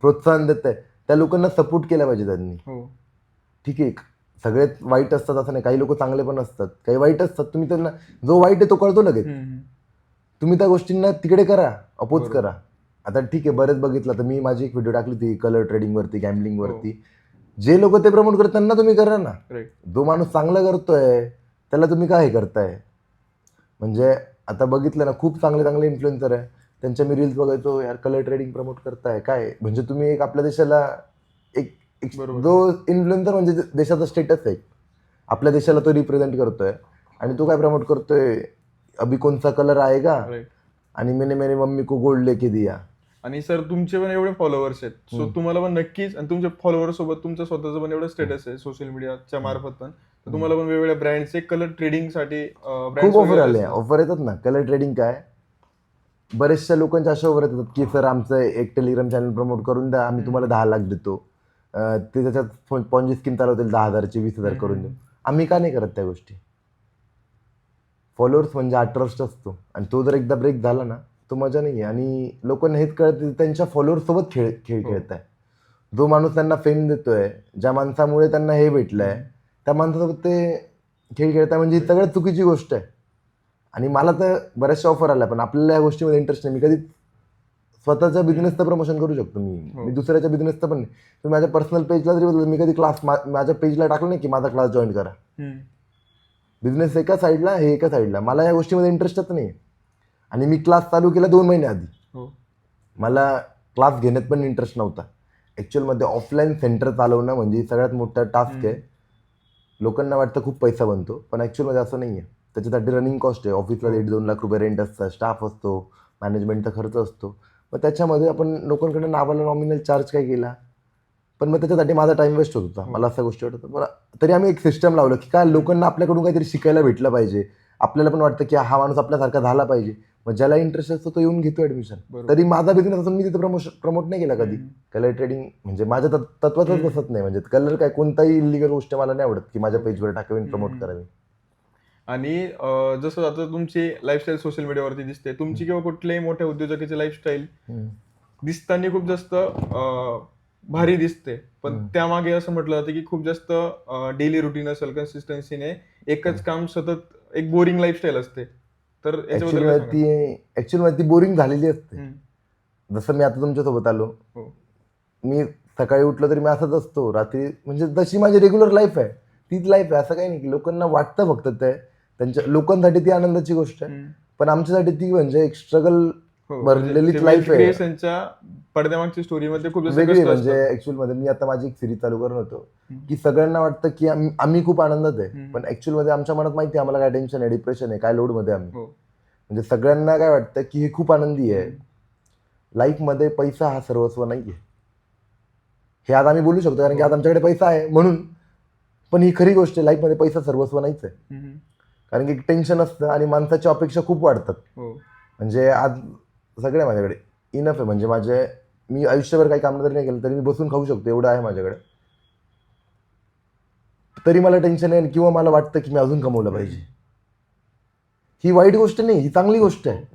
प्रोत्साहन देत आहे, त्या लोकांना सपोर्ट केला पाहिजे त्यांनी. हो. ठीक आहे, सगळेच वाईट असतात असं नाही, काही लोक चांगले पण असतात, काही वाईट असतात. तुम्ही त्यांना, जो वाईट आहे तो कळतो लगेच, तुम्ही त्या गोष्टींना तिकडे करा, अपोज बरोबर. करा. आता ठीक आहे, बरेच बघितलं तर मी माझी एक व्हिडिओ टाकली होती कलर ट्रेडिंगवरती, गॅम्बलिंगवरती. जे लोक ते प्रमोट करतात त्यांना तुम्ही करा ना. राईट. जो माणूस चांगला करतोय त्याला तुम्ही काय हे करताय. म्हणजे आता बघितलं ना, खूप चांगले चांगले इन्फ्लुएन्सर आहे, त्यांच्या मी रील्स बघायचो, यार कलर ट्रेडिंग प्रमोट करताय काय. म्हणजे तुम्ही एक आपल्या देशाला एक बरोबर. जो इन्फ्लुएन्सर म्हणजे देशाचा स्टेटस आहे, आपल्या देशाला तो रिप्रेझेंट करतोय, आणि तो काय प्रमोट करतोय, अभी कोणचा कलर आएगा राईट. आणि मैंने मेरी मम्मी को गोल्ड लेके दिया. आणि सर तुमचे पण एवढे फॉलोअर्स आहेत, सो तुम्हाला पण नक्कीच, आणि तुमच्या फॉलोअर्स सोबत तुमचं स्वतःचं पण एवढं स्टेटस आहे सोशल मीडियाच्या मार्फत पण, तर तुम्हाला पण वेगवेगळ्या ब्रँडचे कलर ट्रेडिंग साठी खूप ऑफर आले. ऑफर येतात ना. कलर ट्रेडिंग काय, बरेचशा लोकांच्या अशा ऑफर येतात की सर आमचं एक टेलिग्राम चॅनल प्रमोट करून द्या, आम्ही तुम्हाला 10 लाख देतो. ते त्याच्यात पॉन्जी स्कीम चालवतील, 10,000ची 20,000 करून देऊ. आम्ही का नाही करत त्या गोष्टी. फॉलोअर्स म्हणजे हा ट्रस्ट असतो, आणि तो जर एकदा ब्रेक झाला ना, तो मजा नाही आहे. आणि लोकांना हेच कळत त्यांच्या फॉलोअर्स सोबत खेळ खेळताय. जो माणूस त्यांना फेम देतोय, ज्या माणसामुळे त्यांना हे भेटलंय, त्या माणसासोबत ते खेळ खेळताय, म्हणजे ही सगळ्यात चुकीची गोष्ट आहे. आणि मला तर बऱ्याचशा ऑफर आल्या, पण आपल्याला या गोष्टीमध्ये इंटरेस्ट नाही. मी कधी स्वतःच्या बिझनेसचं प्रमोशन करू शकतो, मी दुसऱ्याच्या बिझनेसचं पण नाही. तुम्ही माझ्या पर्सनल पेजला जरी बोलतो, मी कधी क्लास माझ्या पेजला टाकलं नाही की माझा क्लास जॉईन करा. बिझनेस एका साईडला, हे एका साईडला. मला या गोष्टीमध्ये इंटरेस्टच नाही. आणि मी क्लास चालू केला 2 महिने आधी. मला क्लास घेण्यात पण इंटरेस्ट नव्हता. ॲक्च्युअलमध्ये ऑफलाईन सेंटर चालवणं म्हणजे सगळ्यात मोठा टास्क आहे. लोकांना वाटतं खूप पैसा बनतो, पण ॲक्च्युअलमध्ये असं नाही आहे. त्याच्यासाठी रनिंग कॉस्ट आहे. ऑफिसला 1.5-2 लाख रुपये रेंट असतात, स्टाफ असतो, मॅनेजमेंटचा खर्च असतो. मग त्याच्यामध्ये आपण लोकांकडे नावाला नॉमिनल चार्ज काय केला, पण मग त्याच्यासाठी माझा टाइम वेस्ट होत होता. मला अशा गोष्टी वाटत होत्या. तरी आम्ही एक सिस्टम लावलं की काय लोकांना आपल्याकडून काहीतरी शिकायला भेटलं पाहिजे. आपल्याला पण वाटतं की हा माणूस आपल्यासारखा झाला पाहिजे. मग ज्याला इंटरेस्ट असतो तो येऊन घेतो ऍडमिशन. तरी माझा बिझनेस असून मी तिथे प्रमोट नाही केला कधी. कलर ट्रेडिंग म्हणजे माझ्या तत्वातच बसत नाही. म्हणजे कलर काय कोणताही इलिगल गोष्ट मला नाही आवडत की माझ्या पेजवर टाकावी, प्रमोट करावी. आणि जसं आता तुमची लाईफस्टाईल सोशल मीडियावरती दिसते, तुमची किंवा कुठल्याही मोठ्या उद्योजकाची लाईफस्टाईल दिसताना खूप जास्त भारी दिसते, पण त्यामागे असं म्हटलं जातं की खूप जास्त डेली रुटीन असेल, कन्सिस्टन्सीने एकच काम सतत, एक बोरिंग लाईफस्टाईल असते. तर ऍक्च्युअली ती बोरिंग झालेली असते. जसं मी आता तुमच्यासोबत आलो, मी सकाळी उठलो तरी मी असंच असतो, रात्री म्हणजे जशी माझी रेग्युलर लाईफ आहे तीच लाईफ आहे. असं काही नाही की लोकांना वाटतं फक्त ते त्यांच्या लोकांसाठी ती आनंदाची गोष्ट आहे, पण आमच्यासाठी ती म्हणजे एक स्ट्रगल भरलेलीच लाईफ आहे. क्रिएशनच्या पडद्यामागची स्टोरीमध्ये खूप जास्त वेगळी कष्ट म्हणजे असतात. ऍक्च्युअल मध्ये मी आता माझी एक सिरीज चालू करत होतो की सगळ्यांना वाटतं की आम्ही खूप आनंदात आहे, पण ऍक्च्युअल मध्ये आमच्या मनात माहिती आहे आम्हाला काय टेन्शन आहे, डिप्रेशन आहे, काय लोड मध्ये आम्ही. हो. म्हणजे सगळ्यांना काय वाटतं की हे खूप आनंदी आहे. लाईफ मध्ये पैसा हा सर्वस्व नाहीये, हे आज आम्ही बोलू शकतो कारण की आज आमच्याकडे पैसा आहे म्हणून, पण ही खरी गोष्ट आहे, लाईफ मध्ये पैसा सर्वस्व नाहीच आहे. कारण की टेन्शन असतं आणि माणसाची अपेक्षा खूप वाढतात. म्हणजे आज सगळे माझ्याकडे इनफ आहे, म्हणजे मी आयुष्यभर काही काम जरी नाही केलं तरी मी बसून खाऊ शकतो एवढं आहे माझ्याकडे, तरी मला टेन्शन आहे किंवा मला वाटतं की मी अजून कमवलं पाहिजे. ही वाईट गोष्ट नाही, ही चांगली गोष्ट आहे,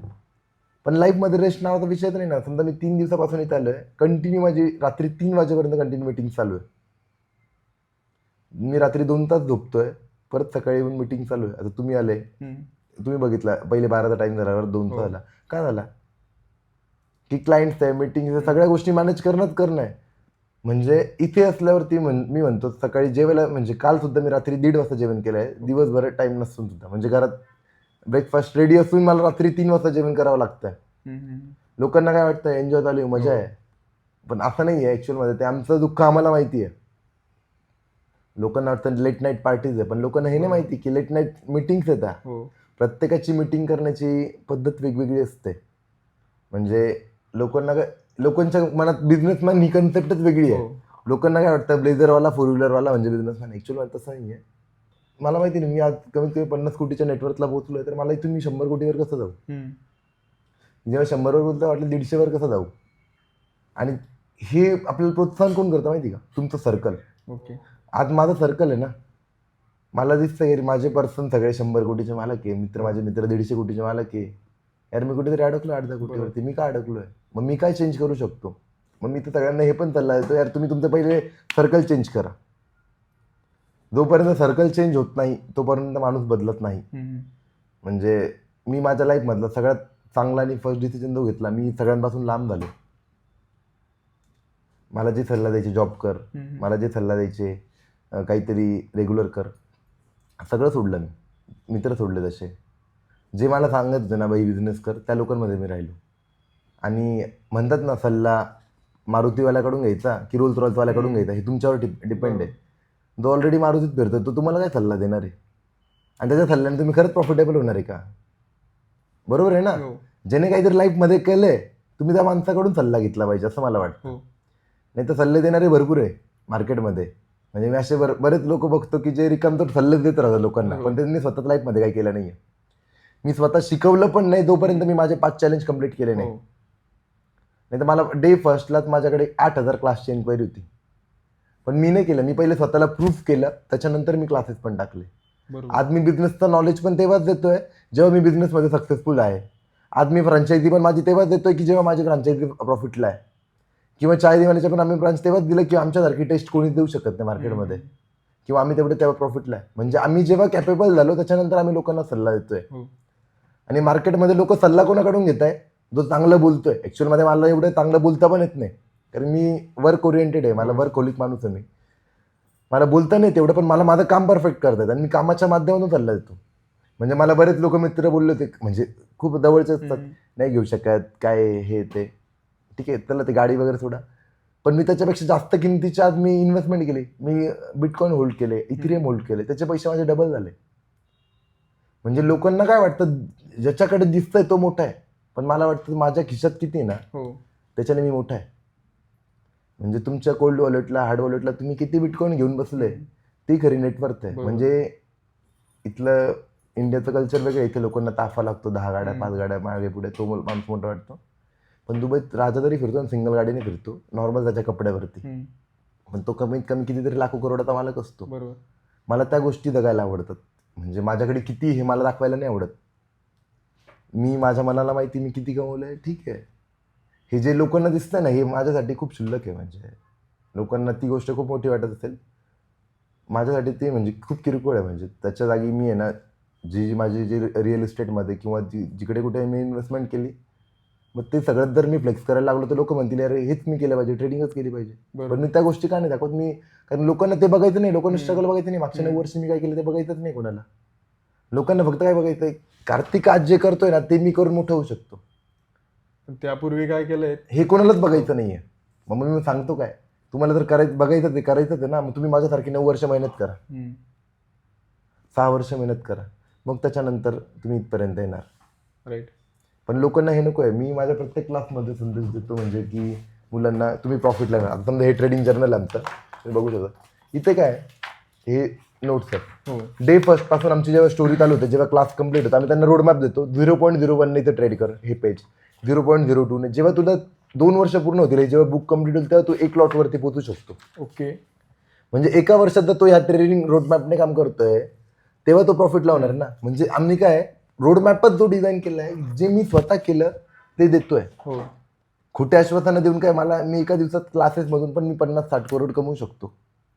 पण लाईफमध्ये रेस्ट नावाचा विषय तर नाही ना. समजा मी 3 दिवसापासून इथे आलोय, कंटिन्यू माझी रात्री 3 वाजेपर्यंत कंटिन्यू मीटिंग चालू आहे. मी रात्री 2 तास झोपतोय, परत सकाळी येऊन मीटिंग चालू आहे. आता तुम्ही आले, तुम्ही बघितला पहिले 12चा टाइम झाला, 2चा झाला. का झाला की क्लायंट्स आहे, मीटिंग, सगळ्या गोष्टी मॅनेज करणं आहे. म्हणजे इथे असल्यावरती मी म्हणतो सकाळी जेवायला, म्हणजे काल सुद्धा मी रात्री 1:30 वाजता जेवण केलंय, दिवसभर टाइम नसून सुद्धा. म्हणजे घरात ब्रेकफास्ट रेडी असून मला रात्री 3 वाजता जेवण करावं लागतंय. लोकांना काय वाटतं एन्जॉय चालू आहे, मजा आहे, पण असं नाही आहे ऍक्च्युअल मध्ये. ते आमचं दुःख आम्हाला माहिती आहे. लोकांना वाटतं लेट नाईट पार्टीज आहे, पण लोकांना हे नाही माहिती की लेट नाईट मिटिंग्स येतात. प्रत्येकाची मिटिंग करण्याची पद्धत वेगवेगळी असते. म्हणजे लोकांच्या मनात बिझनेसमॅन ही कन्सेप्टच वेगळी आहे. लोकांना काय वाटतं ब्लेझरवाला, 4 व्हीलरवाला म्हणजे बिझनेसमॅन. ऍक्च्युअल तसं नाही आहे. मला माहिती नाही, मी आज कमीत कमी 50 कोटीच्या नेटवर्कला पोहोचलोय, तर मला इथून मी 100 कोटीवर कसं जाऊ, जेव्हा 100 वर बोलतो वाटलं 150 वर कसं जाऊ. आणि हे आपल्याला प्रोत्साहन कोण करतं माहिती का, तुमचं सर्कल. आज माझं सर्कल आहे ना, मला दिसतं माझे पर्सन सगळे 100 कोटीचे मालक आहे, माझे मित्र 150 कोटीचे मालक आहे. यार मी कुठेतरी अडकलो 8-10 कोटीवरती, मी काय अडकलोय, मग मी काय चेंज करू शकतो. मग मी तर सगळ्यांना हे पण सल्ला देतो, यार तुम्ही तुमचं पहिले सर्कल चेंज करा. जोपर्यंत सर्कल चेंज होत नाही तोपर्यंत माणूस बदलत नाही. म्हणजे मी माझ्या लाईफ मधला सगळ्यात चांगला आणि फर्स्ट डिसिजन जो घेतला, मी सगळ्यांपासून लांब झालो. मला जे सल्ला द्यायचे जॉब कर, मला जे सल्ला द्यायचे काहीतरी रेग्युलर कर, सगळं सोडलं मी. मित्र सोडले तसे, जे मला सांगत होते ना बाई बिझनेस कर, त्या लोकांमध्ये मी राहिलो. आणि म्हणतात ना सल्ला मारुतीवाल्याकडून घ्यायचा की रोल्स रॉयसवाल्याकडून घ्यायचा, हे तुमच्यावर डिपेंड आहे. जो ऑलरेडी मारुतीत फिरतोय तो तुम्हाला काय सल्ला देणार आहे, आणि त्याच्या सल्ल्याने तुम्ही खरंच प्रॉफिटेबल होणार आहे का. बरोबर आहे ना. ज्याने काहीतरी लाईफमध्ये केलंय तुम्ही त्या माणसाकडून सल्ला घेतला पाहिजे असं मला वाटतं. नाही तर सल्ले देणारे भरपूर आहे मार्केटमध्ये. म्हणजे मी असे बरेच लोक बघतो की जे रिकामतर सल्लेच देत राहतात लोकांना, पण त्यांनी स्वतः लाईफमध्ये काही केलं नाहीये. मी स्वतः शिकवलं पण नाही जोपर्यंत मी माझे 5 चॅलेंज कंप्लीट केले नाही. नाही तर मला डे फर्स्टलाच माझ्याकडे 8,000 क्लासची एन्क्वायरी होती, पण मी नाही केलं. मी पहिले स्वतःला प्रूफ केलं, त्याच्यानंतर मी क्लासेस पण टाकले. आज मी बिझनेसचं नॉलेज पण तेव्हाच देतोय जेव्हा मी बिझनेसमध्ये सक्सेसफुल आहे. आज मी फ्रँचायझी पण माझी तेव्हाच देतोय की जेव्हा माझी फ्रँचायझी प्रॉफिटला आहे. किंवा चाय दिवाणीच्या पण आम्ही ब्रांच तेव्हाच दिलं की आमच्यासारखी टेस्ट कोणीच देऊ शकत नाही मार्केटमध्ये, किंवा आम्ही तेव्हा प्रॉफिटला आहे. म्हणजे आम्ही जेव्हा कॅपेबल झालो त्याच्यानंतर आम्ही लोकांना सल्ला देतोय. आणि मार्केटमध्ये लोक सल्ला कोणाकडून घेत आहे, जो चांगलं बोलतोय. ऍक्च्युअल मध्ये मला एवढं चांगलं बोलता पण येत नाही, कारण मी वर्क ओरिएंटेड आहे, मला वर्क होलिक माणूस आहे. मला बोलता नाही तेवढं, पण मला माझं काम परफेक्ट करतात आणि मी कामाच्या माध्यमातून सल्ला देतो. म्हणजे मला बरेच लोक मित्र बोलले होते, म्हणजे खूप जवळचे असतात, नाही घेऊ शकत काय हे ते, ठीक आहे त्याला ते गाडी वगैरे सोडा, पण मी त्याच्यापेक्षा जास्त किमतीच्या आज मी इन्व्हेस्टमेंट केली. मी बिटकॉइन होल्ड केले, इथेरियम होल्ड केले, त्याचे पैसे माझे डबल झाले. म्हणजे लोकांना काय वाटतं ज्याच्याकडे दिसतंय तो मोठा आहे, पण मला वाटतं माझ्या खिशात किती आहे ना त्याच्याने मी मोठा आहे. म्हणजे तुमच्या कोल्ड वॉलेटला, हार्ड वॉलेटला तुम्ही किती बिटकॉइन घेऊन बसले ती खरी नेटवर्थ आहे. म्हणजे इथलं इंडियाचं कल्चर वेगळं, इथे लोकांना ताफा लागतो, 10 गाड्या 5 गाड्या मागे पुढे, तो माणूस मोठा वाटतो. पण दुबईत राजा जरी फिरतो आणि सिंगल गाडीने फिरतो नॉर्मल त्याच्या कपड्यावरती, पण तो कमीत कमी कितीतरी लाखो करोडाचा मालक असतो. मला त्या गोष्टी जगायला आवडतात. म्हणजे माझ्याकडे किती हे मला दाखवायला नाही आवडत. मी माझ्या मनाला माहिती मी किती कमवलंय, ठीक आहे. हे जे लोकांना दिसतंय ना हे माझ्यासाठी खूप क्षुल्लक आहे. म्हणजे लोकांना ती गोष्ट खूप मोठी वाटत असेल, माझ्यासाठी ते म्हणजे खूप किरकोळ आहे. म्हणजे त्याच्या जागी मी आहे ना, माझी जी रिअल इस्टेटमध्ये किंवा जिकडे कुठे मी इन्व्हेस्टमेंट केली, मग ते सगळं जर मी फ्लेक्स करायला लागलो तर लोक म्हणतील अरे हेच मी केलं पाहिजे, ट्रेडिंगच केली पाहिजे. बरोबर. पण मी त्या गोष्टी का नाही दाखवत मी, कारण लोकांना ते बघायचं नाही, लोकांना स्ट्रगल बघायचं नाही, मागच्या 9 वर्ष मी काय केलं ते बघायचंच नाही कोणाला. लोकांना फक्त काय बघायचंय, कार्तिक आज जे करतोय ना ते मी करून मोठं होऊ शकतो, पण त्यापूर्वी काय केलंय हे कोणालाच बघायचं नाहीये. मग मी सांगतो काय, तुम्हाला जर बघायचं ते करायचंच आहे ना, मग तुम्ही माझ्यासारखी 9 वर्ष मेहनत करा, 6 वर्ष मेहनत करा, मग त्याच्यानंतर तुम्ही इथपर्यंत येणार. राईट. पण लोकांना हे नको आहे. मी माझ्या प्रत्येक क्लासमध्ये संदेश देतो, म्हणजे की मुलांना तुम्ही प्रॉफिटला येणार. आता समजा हे ट्रेडिंग जर्नल आमचं तुम्ही बघू शकता, इथे काय हे नोट्स आहेत. हो. डे फर्स्ट पासून आमची जेव्हा स्टोरी चालू होते, जेव्हा क्लास कंप्लीट होतो, आम्ही त्यांना रोडमॅप देतो. 0.01 इथे ट्रेड कर हे पेज, 0.02 जेव्हा तुला 2 वर्ष पूर्ण होतील, जेव्हा बुक कंप्लीट होईल तेव्हा तू 1 लॉटवरती पोहोचू शकतो. ओके. म्हणजे एका वर्षात जर तो ह्या ट्रेडिंग रोडमॅपने काम करतोय तेव्हा तो प्रॉफिटला होणार ना. म्हणजे आम्ही काय रोडमॅपच जो डिझाईन केला आहे, जे मी स्वतः केलं ते देतोय. हो. खोट्या आश्वासनं देऊन काय, मी एका दिवसात क्लासेसमधून पण मी 50-60 करोड कमवू शकतो,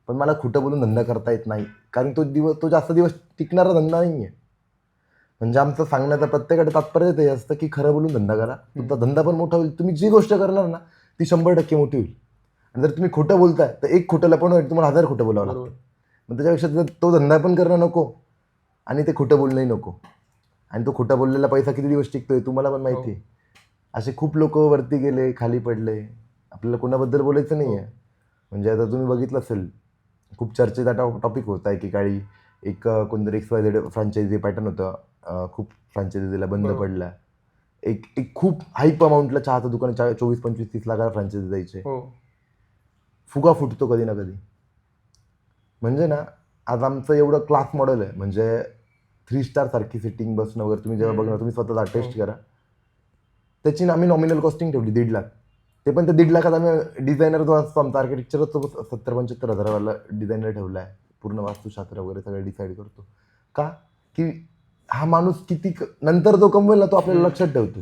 पण मला खोटं बोलून धंदा करता येत नाही, कारण तो जास्त दिवस टिकणारा धंदा नाही आहे. म्हणजे आमचं सांगण्याचं प्रत्येकाकडे तात्पर्य ते असतं की खरं बोलून धंदा करा, तुमचा धंदा पण मोठा होईल. तुम्ही जी गोष्ट करणार ना ती 100% मोठी होईल. आणि जर तुम्ही खोटं बोलताय तर एक खोटं लपवण्यासाठी तुम्हाला 1000 खोटं बोलावं लागतं. मग त्याच्यापेक्षा जर तो धंदा पण करणं नको आणि ते खोटं बोलणंही नको. आणि तो खोटा बोललेला पैसा किती दिवस टिकतोय तुम्हाला पण माहिती आहे. असे खूप लोक वरती गेले, खाली पडले. आपल्याला कोणाबद्दल बोलायचं नाही आहे. म्हणजे आता तुम्ही बघितलं असेल, खूप चर्चेचा टॉपिक होता एकेकाळी. एक कोणतरी XYZ फ्रँचायझी पॅटर्न होतं, खूप फ्रँचायझीला बंद पडला. एक खूप हाईप अमाऊंटला चहाचं दुकान 24-25-30 लाखाला फ्रँचायझी द्यायचे. फुगा फुटतो कधी ना कधी. म्हणजे ना आज आमचं एवढं क्लास मॉडेल आहे, म्हणजे 3 स्टार सारखी सिटिंग बसणं वगैरे तुम्ही जेव्हा बघणार, तुम्ही स्वतः टेस्ट करा. त्याची आम्ही नॉमिनल कॉस्टिंग ठेवली 1.5 लाख. ते पण ते 1.5 लाखात आम्ही डिझायनर जो असतो आमचा आर्किटेक्चरच 70-75 हजारावाला डिझायनर ठेवला आहे. पूर्ण वास्तुशास्त्र वगैरे सगळं डिसाईड करतो. का की हा माणूस किती नंतर जो कमवेल ना तो आपल्याला लक्षात ठेवतो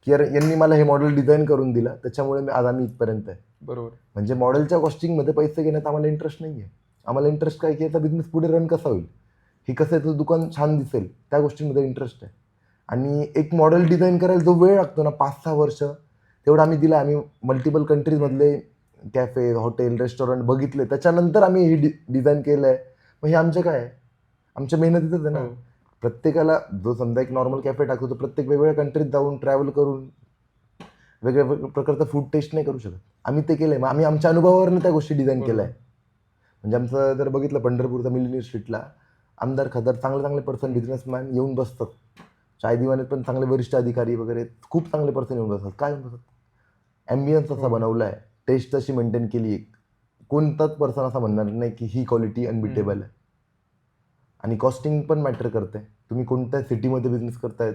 की यार यांनी मला हे मॉडेल डिझाईन करून दिलं, त्याच्यामुळे आज आम्ही इथपर्यंत आहे. बरोबर. म्हणजे मॉडेलच्या कॉस्टिंगमध्ये पैसे घेण्यात आम्हाला इंटरेस्ट नाही आहे. आम्हाला इंटरेस्ट काय की याचा बिझनेस पुढे रन कसा होईल, हे कसं याचं दुकान छान दिसेल, त्या गोष्टींमध्ये इंटरेस्ट आहे. आणि एक मॉडेल डिझाईन करायला जो वेळ लागतो ना 5-6 वर्ष, तेवढा आम्ही दिला. आम्ही मल्टिपल कंट्रीजमधले कॅफे, हॉटेल, रेस्टॉरंट बघितले, त्याच्यानंतर आम्ही हे डिझाईन केलं आहे. मग हे आमचं काय आहे, आमच्या मेहनतीतच आहे ना. प्रत्येकाला जो समजा एक नॉर्मल कॅफे टाकतो तो प्रत्येक वेगवेगळ्या कंट्रीत जाऊन ट्रॅव्हल करून वेगवेगळ्या प्रकारचं फूड टेस्ट नाही करू शकत. आम्ही ते केलंय. मग आम्ही आमच्या अनुभवावरनं त्या गोष्टी डिझाईन केल्या आहे. म्हणजे आमचं जर बघितलं पंढरपूरचा मिलिनियर स्ट्रीटला आमदार खासदार चांगले पर्सन, बिझनेसमॅन येऊन बसतात. चाय दिवाणीत पण चांगले वरिष्ठ अधिकारी वगैरे खूप चांगले पर्सन येऊन बसतात. काय येऊन बसतात, ॲम्बियन्स असा बनवला आहे, टेस्ट तशी मेंटेन केली आहे, कोणताच पर्सन असा म्हणणार नाही की ही क्वालिटी अनबिटेबल आहे. आणि कॉस्टिंग पण मॅटर करते. तुम्ही कोणत्या सिटीमध्ये बिझनेस करतायत.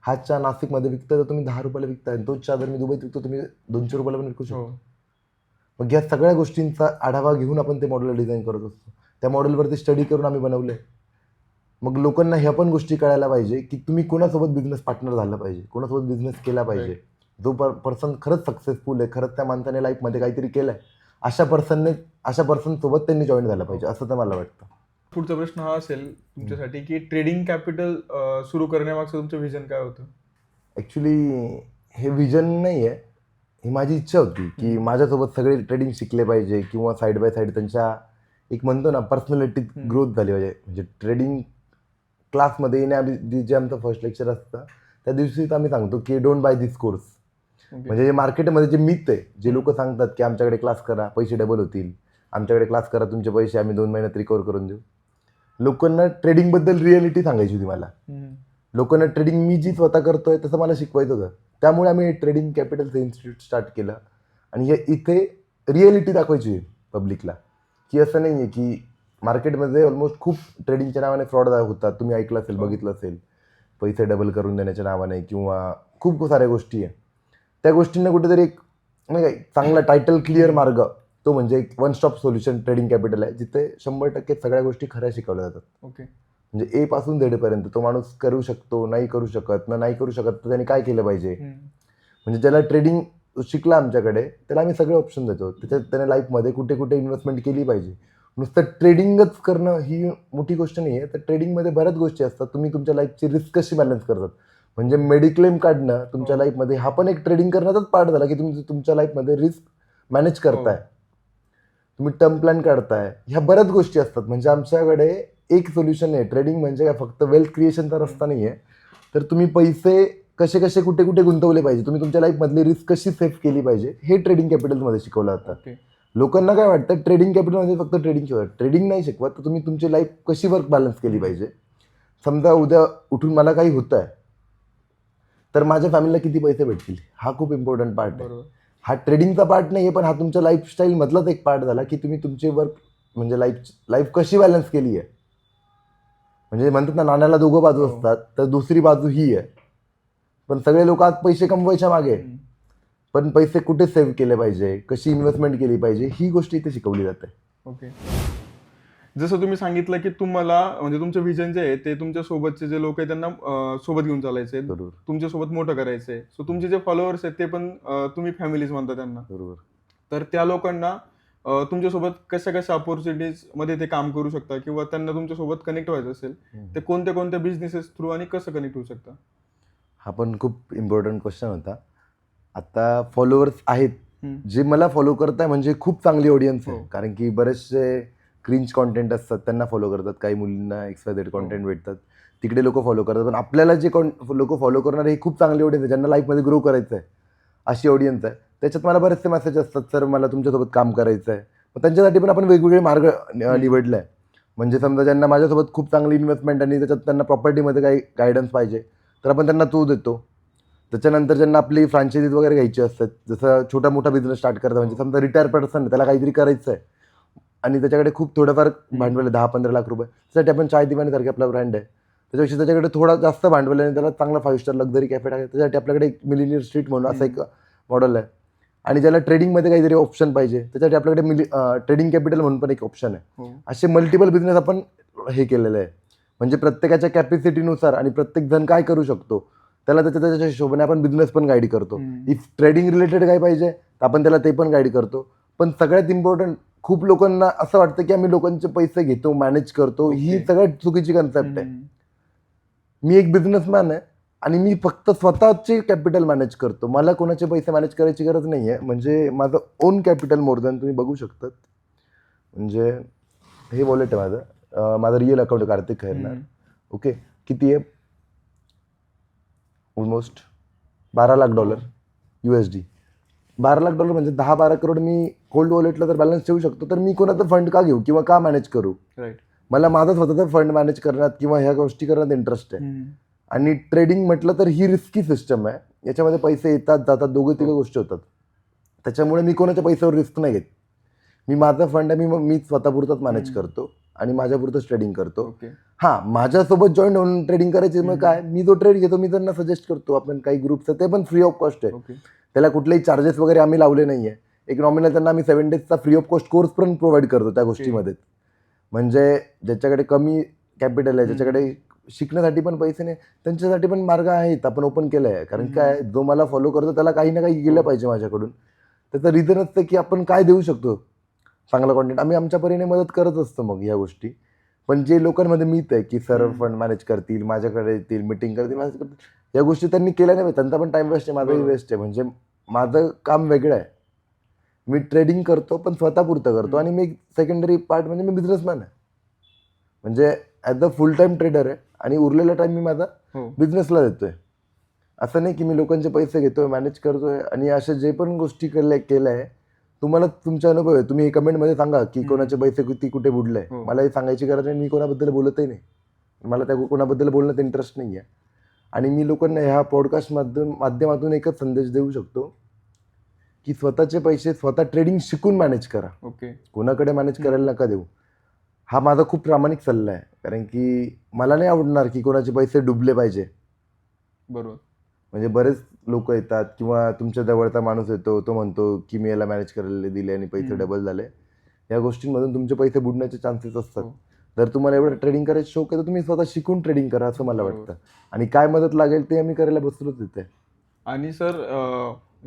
हा चहा नाशिकमध्ये विकताय तर तुम्ही 10 रुपयाला विकताय, तोच चहा जर मी दुबईत विकतो तुम्ही 200 रुपयाला पण विकू शकतो. मग या सगळ्या गोष्टींचा आढावा घेऊन आपण ते मॉडेल डिझाईन करत असतो. त्या मॉडेलवरती स्टडी करून आम्ही बनवले. मग लोकांना ह्या पण गोष्टी कळायला पाहिजे की तुम्ही कोणासोबत बिझनेस पार्टनर झाला पाहिजे, कोणासोबत बिझनेस केला पाहिजे. जो पर्सन खरंच सक्सेसफुल आहे, खरंच त्या माणसाने लाईफमध्ये काहीतरी केलंय, अशा पर्सन सोबत त्यांनी जॉईन झालं पाहिजे, असं तर मला वाटतं. पुढचा प्रश्न हा असेल तुमच्यासाठी की ट्रेडिंग कॅपिटल सुरू करण्यामागचं तुमचं व्हिजन काय होतं? ॲक्च्युली हे व्हिजन नाही आहे, ही माझी इच्छा होती की माझ्यासोबत सगळे ट्रेडिंग शिकले पाहिजे किंवा साईड बाय साईड त्यांच्या एक म्हणतो ना पर्सनॅलिटीत ग्रोथ झाली पाहिजे. म्हणजे ट्रेडिंग क्लासमध्ये येण्याआधी जे आमचं फर्स्ट लेक्चर असतं त्या दिवशीच आम्ही सांगतो की डोंट बाय दिस कोर्स. म्हणजे मार्केटमध्ये जे मिथ आहे, जे लोक सांगतात की आमच्याकडे क्लास करा पैसे डबल होतील, आमच्याकडे क्लास करा तुमचे पैसे आम्ही 2 महिन्यात रिकवर करून देऊ. लोकांना ट्रेडिंगबद्दल रिॲलिटी सांगायची होती मला. लोकांना ट्रेडिंग मी जी स्वतः करतोय तसं मला शिकवायचं होतं. त्यामुळे आम्ही ट्रेडिंग कॅपिटलचं इन्स्टिट्यूट स्टार्ट केलं. आणि हे इथे रिॲलिटी दाखवायची पब्लिकला की असं नाही आहे की मार्केटमध्ये ऑलमोस्ट खूप ट्रेडिंगच्या नावाने फ्रॉड होतात. तुम्ही ऐकलं असेल, बघितलं असेल, पैसे डबल करून देण्याच्या नावाने किंवा खूप साऱ्या गोष्टी आहे. त्या गोष्टींना कुठेतरी एक नाही काय चांगला टायटल क्लिअर मार्ग तो म्हणजे एक one stop solution trading capital आहे, जिथे 100% सगळ्या गोष्टी खऱ्या शिकवल्या जातात. ओके. म्हणजे ए पासून झेड पर्यंत तो माणूस करू शकतो, नाही करू शकत, नाही करू शकत तर त्याने काय केलं पाहिजे. म्हणजे ज्याला ट्रेडिंग शिकला आमच्याकडे त्याला आम्ही सगळे ऑप्शन देतो. त्याच्यात त्याने लाईफमध्ये कुठे कुठे इन्व्हेस्टमेंट केली पाहिजे. नुसतं ट्रेडिंगच करणं ही मोठी गोष्ट नाही आहे. तर ट्रेडिंगमध्ये बऱ्याच गोष्टी असतात. तुम्ही तुमच्या लाईफची रिस्क कशी बॅलन्स करतात. म्हणजे मेडिक्लेम काढणं तुमच्या लाईफमध्ये हा पण एक ट्रेडिंग करण्याचाच पार्ट झाला की तुम्ही तुमच्या लाईफमध्ये रिस्क मॅनेज करताय, तुम्ही टर्म प्लॅन काढताय, ह्या बऱ्याच गोष्टी असतात. म्हणजे आमच्याकडे एक सोल्युशन आहे. ट्रेडिंग म्हणजे काय फक्त वेल्थ क्रिएशनचा रस्ता नाही आहे, तर तुम्ही पैसे कसे कसे कुठे कुठे गुंतवले पाहिजे, तुम्ही तुमच्या लाईफमधली रिस्क कशी सेव्ह केली पाहिजे, हे ट्रेडिंग कॅपिटलमध्ये शिकवलं जातं. लोकांना काय वाटतं ट्रेडिंग कॅपिटल म्हणजे फक्त ट्रेडिंग शिकवत, ट्रेडिंग नाही शिकवत, तर तुम्ही तुमची लाईफ कशी वर्क बॅलन्स केली पाहिजे. समजा उद्या उठून मला काही होत आहे, तर माझ्या फॅमिलीला किती पैसे भेटतील, हा खूप इम्पॉर्टंट पार्ट आहे. हा ट्रेडिंगचा पार्ट नाही आहे, पण हा तुमच्या लाईफस्टाईल मधलाच एक पार्ट झाला की तुम्ही तुमचे वर्क म्हणजे लाईफ कशी बॅलन्स केली आहे. म्हणजे म्हणतात ना, नाण्याला दोघं बाजू असतात, तर दुसरी बाजू ही आहे. पण सगळे लोक आज पैसे कमवायच्या मागे, पण पैसे कुठे सेव्ह केले पाहिजे, कशी इन्व्हेस्टमेंट केली पाहिजे, ही गोष्ट इथे शिकवली जाते. ओके. जसं तुम्ही सांगितलं की तुम्हाला म्हणजे तुमचं व्हिजन जे आहे ते तुमच्या सोबतचे जे लोक आहेत त्यांना सोबत घेऊन चालायचे, बरोबर. तुमच्या सोबत मोठं करायचंय. सो तुमचे जे फॉलोअर्स आहेत ते पण तुम्ही फॅमिलीज म्हणता त्यांना. बरोबर. तर त्या लोकांना तुमच्यासोबत कशा कशा ऑपॉर्च्युनिटीज मध्ये ते काम करू शकता किंवा त्यांना तुमच्यासोबत कनेक्ट व्हायचं असेल ते कोणत्या कोणत्या बिझनेसेस थ्रू आणि कसं कनेक्ट होऊ शकता? हा पण खूप इम्पॉर्टंट क्वेश्चन होता. आता फॉलोअर्स आहेत जे मला फॉलो करताय, म्हणजे खूप चांगली ऑडियन्स आहे. कारण की बरेचसे क्रिंज कॉन्टेंट असतात त्यांना फॉलो करतात, काही मुलींना XYZ कॉन्टेंट भेटतात, तिकडे लोक फॉलो करतात. पण आपल्याला जे लोक फॉलो करणारे हे खूप चांगली ऑडियन्स आहे, ज्यांना लाईफमध्ये ग्रो करायचं आहे, अशी ऑडियन्स आहे. त्याच्यात मला बरेचसे मेसेज असतात, सर मला तुमच्यासोबत काम करायचं आहे. मग त्यांच्यासाठी पण आपण वेगवेगळे मार्ग निवडले आहे. म्हणजे समजा ज्यांना माझ्यासोबत खूप चांगली इन्व्हेस्टमेंट आणि त्याच्यात त्यांना प्रॉपर्टीमध्ये काही गायडन्स पाहिजे, तर आपण त्यांना तो देतो. त्याच्यानंतर ज्यांना आपली फ्रँचायझीज वगैरे घ्यायची असतात, जसं छोटा मोठा बिझनेस स्टार्ट करतात, म्हणजे समजा रिटायर पर्सन आहे, त्याला काहीतरी करायचं आहे आणि त्याच्याकडे खूप थोडंफार भांडवल आहे, 10-15 लाख रुपये, त्यासाठी आपण चाय दिवाणीसारखे आपला ब्रँड आहे, त्याच्यापेक्षा त्याच्याकडे थोडा जास्त भांडवल आहे आणि त्याला चांगला 5 स्टार लक्झरी कॅफे आहे, त्याच्यासाठी आपल्याकडे एक मिलिनियर स्ट्रीट म्हणून असं एक मॉडेल आहे. आणि ज्याला ट्रेडिंगमध्ये काहीतरी ऑप्शन पाहिजे, त्याच्यासाठी आपल्याकडे ट्रेडिंग कॅपिटल म्हणून पण एक ऑप्शन आहे. असे मल्टिपल बिझनेस आपण हे केलेले आहे. म्हणजे प्रत्येकाच्या कॅपॅसिटीनुसार आणि प्रत्येक जण काय करू शकतो त्याला त्याच्या हिशोबाने आपण बिझनेस पण गाईड करतो. इफ ट्रेडिंग रिलेटेड काय पाहिजे तर आपण त्याला ते पण गाईड करतो. पण सगळ्यात इम्पॉर्टंट, खूप लोकांना असं वाटतं की आम्ही लोकांचे पैसे घेतो, मॅनेज करतो, ही सगळ्यात चुकीची कन्सेप्ट आहे. मी एक बिझनेसमॅन आहे आणि मी फक्त स्वतःचे कॅपिटल मॅनेज करतो, मला कोणाचे पैसे मॅनेज करायची गरज नाही आहे. म्हणजे माझं ओन कॅपिटल मोर दॅन, तुम्ही बघू शकतात. म्हणजे हे वॉलेट आहे माझं रिअल अकाउंट आहे, कार्तिक खैरनार. ओके, किती आहे? Almost $12 lakh USD. $12 लाख म्हणजे 10-12 करोड मी कोल्ड वॉलेटला जर बॅलन्स ठेवू शकतो, तर मी कोणाचं फंड का घेऊ किंवा का मॅनेज करू? मला माझा स्वतःचा फंड मॅनेज करण्यात किंवा ह्या गोष्टी करण्यात इंटरेस्ट आहे. आणि ट्रेडिंग म्हटलं तर ही रिस्की सिस्टम आहे, याच्यामध्ये पैसे येतात जातात, दोघं तिघं गोष्टी होतात. त्याच्यामुळे मी कोणाच्या पैशावर रिस्क नाही घेत. मी माझा फंड आहे, मी स्वतःपुरताच मॅनेज करतो आणि माझ्यापुरतंच ट्रेडिंग करतो. हां, माझ्यासोबत जॉईन होऊन ट्रेडिंग करायची, मग काय, मी जो ट्रेड घेतो मी त्यांना सजेस्ट करतो. आपण काही ग्रुप्स आहेत, ते पण फ्री ऑफ कॉस्ट आहे, त्याला कुठलेही चार्जेस वगैरे आम्ही लावले नाही आहे. एक नॉमिनल त्यांना आम्ही 7 डेजचा फ्री ऑफ कॉस्ट कोर्स पण प्रोव्हाइड करतो त्या गोष्टीमध्ये. म्हणजे ज्याच्याकडे कमी कॅपिटल आहे, ज्याच्याकडे शिकण्यासाठी पण पैसे नाही, त्यांच्यासाठी पण मार्ग आहेत, आपण ओपन केले आहे. कारण काय, जो मला फॉलो करतो त्याला काही ना काही गेलं पाहिजे माझ्याकडून. त्याचं रिझन असतं की आपण काय देऊ शकतो चांगला कॉन्टेंट, आम्ही आमच्या परीने मदत करत असतो मग ह्या गोष्टी. पण जे लोकांमध्ये मीत आहे की सर फंड मॅनेज करतील, माझ्याकडे येतील, मीटिंग करतील, मॅनेज करतील, या गोष्टी त्यांनी केल्या नाही, त्यांचा पण टाइम वेस्ट आहे, माझाही वेस्ट आहे. म्हणजे माझं काम वेगळं आहे, मी ट्रेडिंग करतो पण स्वतःपुरतं करतो आणि मी सेकंडरी पार्ट म्हणजे मी बिझनेसमॅन आहे. म्हणजे as a full time trader आहे आणि उरलेला टाइम मी माझा बिझनेसला देतोय. असं नाही की मी लोकांचे पैसे घेतोय, मॅनेज करतोय. आणि अशा जे पण गोष्टी केल्या आहे, तुम्हाला तुमचा अनुभव आहे, तुम्ही कमेंटमध्ये सांगा की कोणाचे पैसे किती कुठे बुडले. मला हे सांगायची गरज नाही, मी कोणाबद्दल बोलतही नाही, मला त्या कोणाबद्दल बोलण्यात इंटरेस्ट नाही आहे. आणि मी लोकांना ह्या पॉडकास्ट माध्यमातून एकच संदेश देऊ शकतो की स्वतःचे पैसे स्वतः ट्रेडिंग शिकून मॅनेज करा. कोणाकडे मॅनेज करायला नका देऊ. हा माझा खूप प्रामाणिक सल्ला आहे, कारण की मला नाही आवडणार की कोणाचे पैसे डुबले पाहिजे. बरोबर. म्हणजे बरेच लोक येतात किंवा तुमच्या जवळचा माणूस येतो, तो म्हणतो की मी याला मॅनेज करायला दिले आणि पैसे डबल झाले. या गोष्टींमधून तुमचे पैसे बुडण्याचे चान्सेस असतात. जर तुम्हाला एवढं ट्रेडिंग करायचं शौक आहे तर तुम्ही स्वतः शिकून ट्रेडिंग करा, असं मला वाटतं. आणि काय मदत लागेल ते आम्ही करायला बसलोच इथे. आणि सर,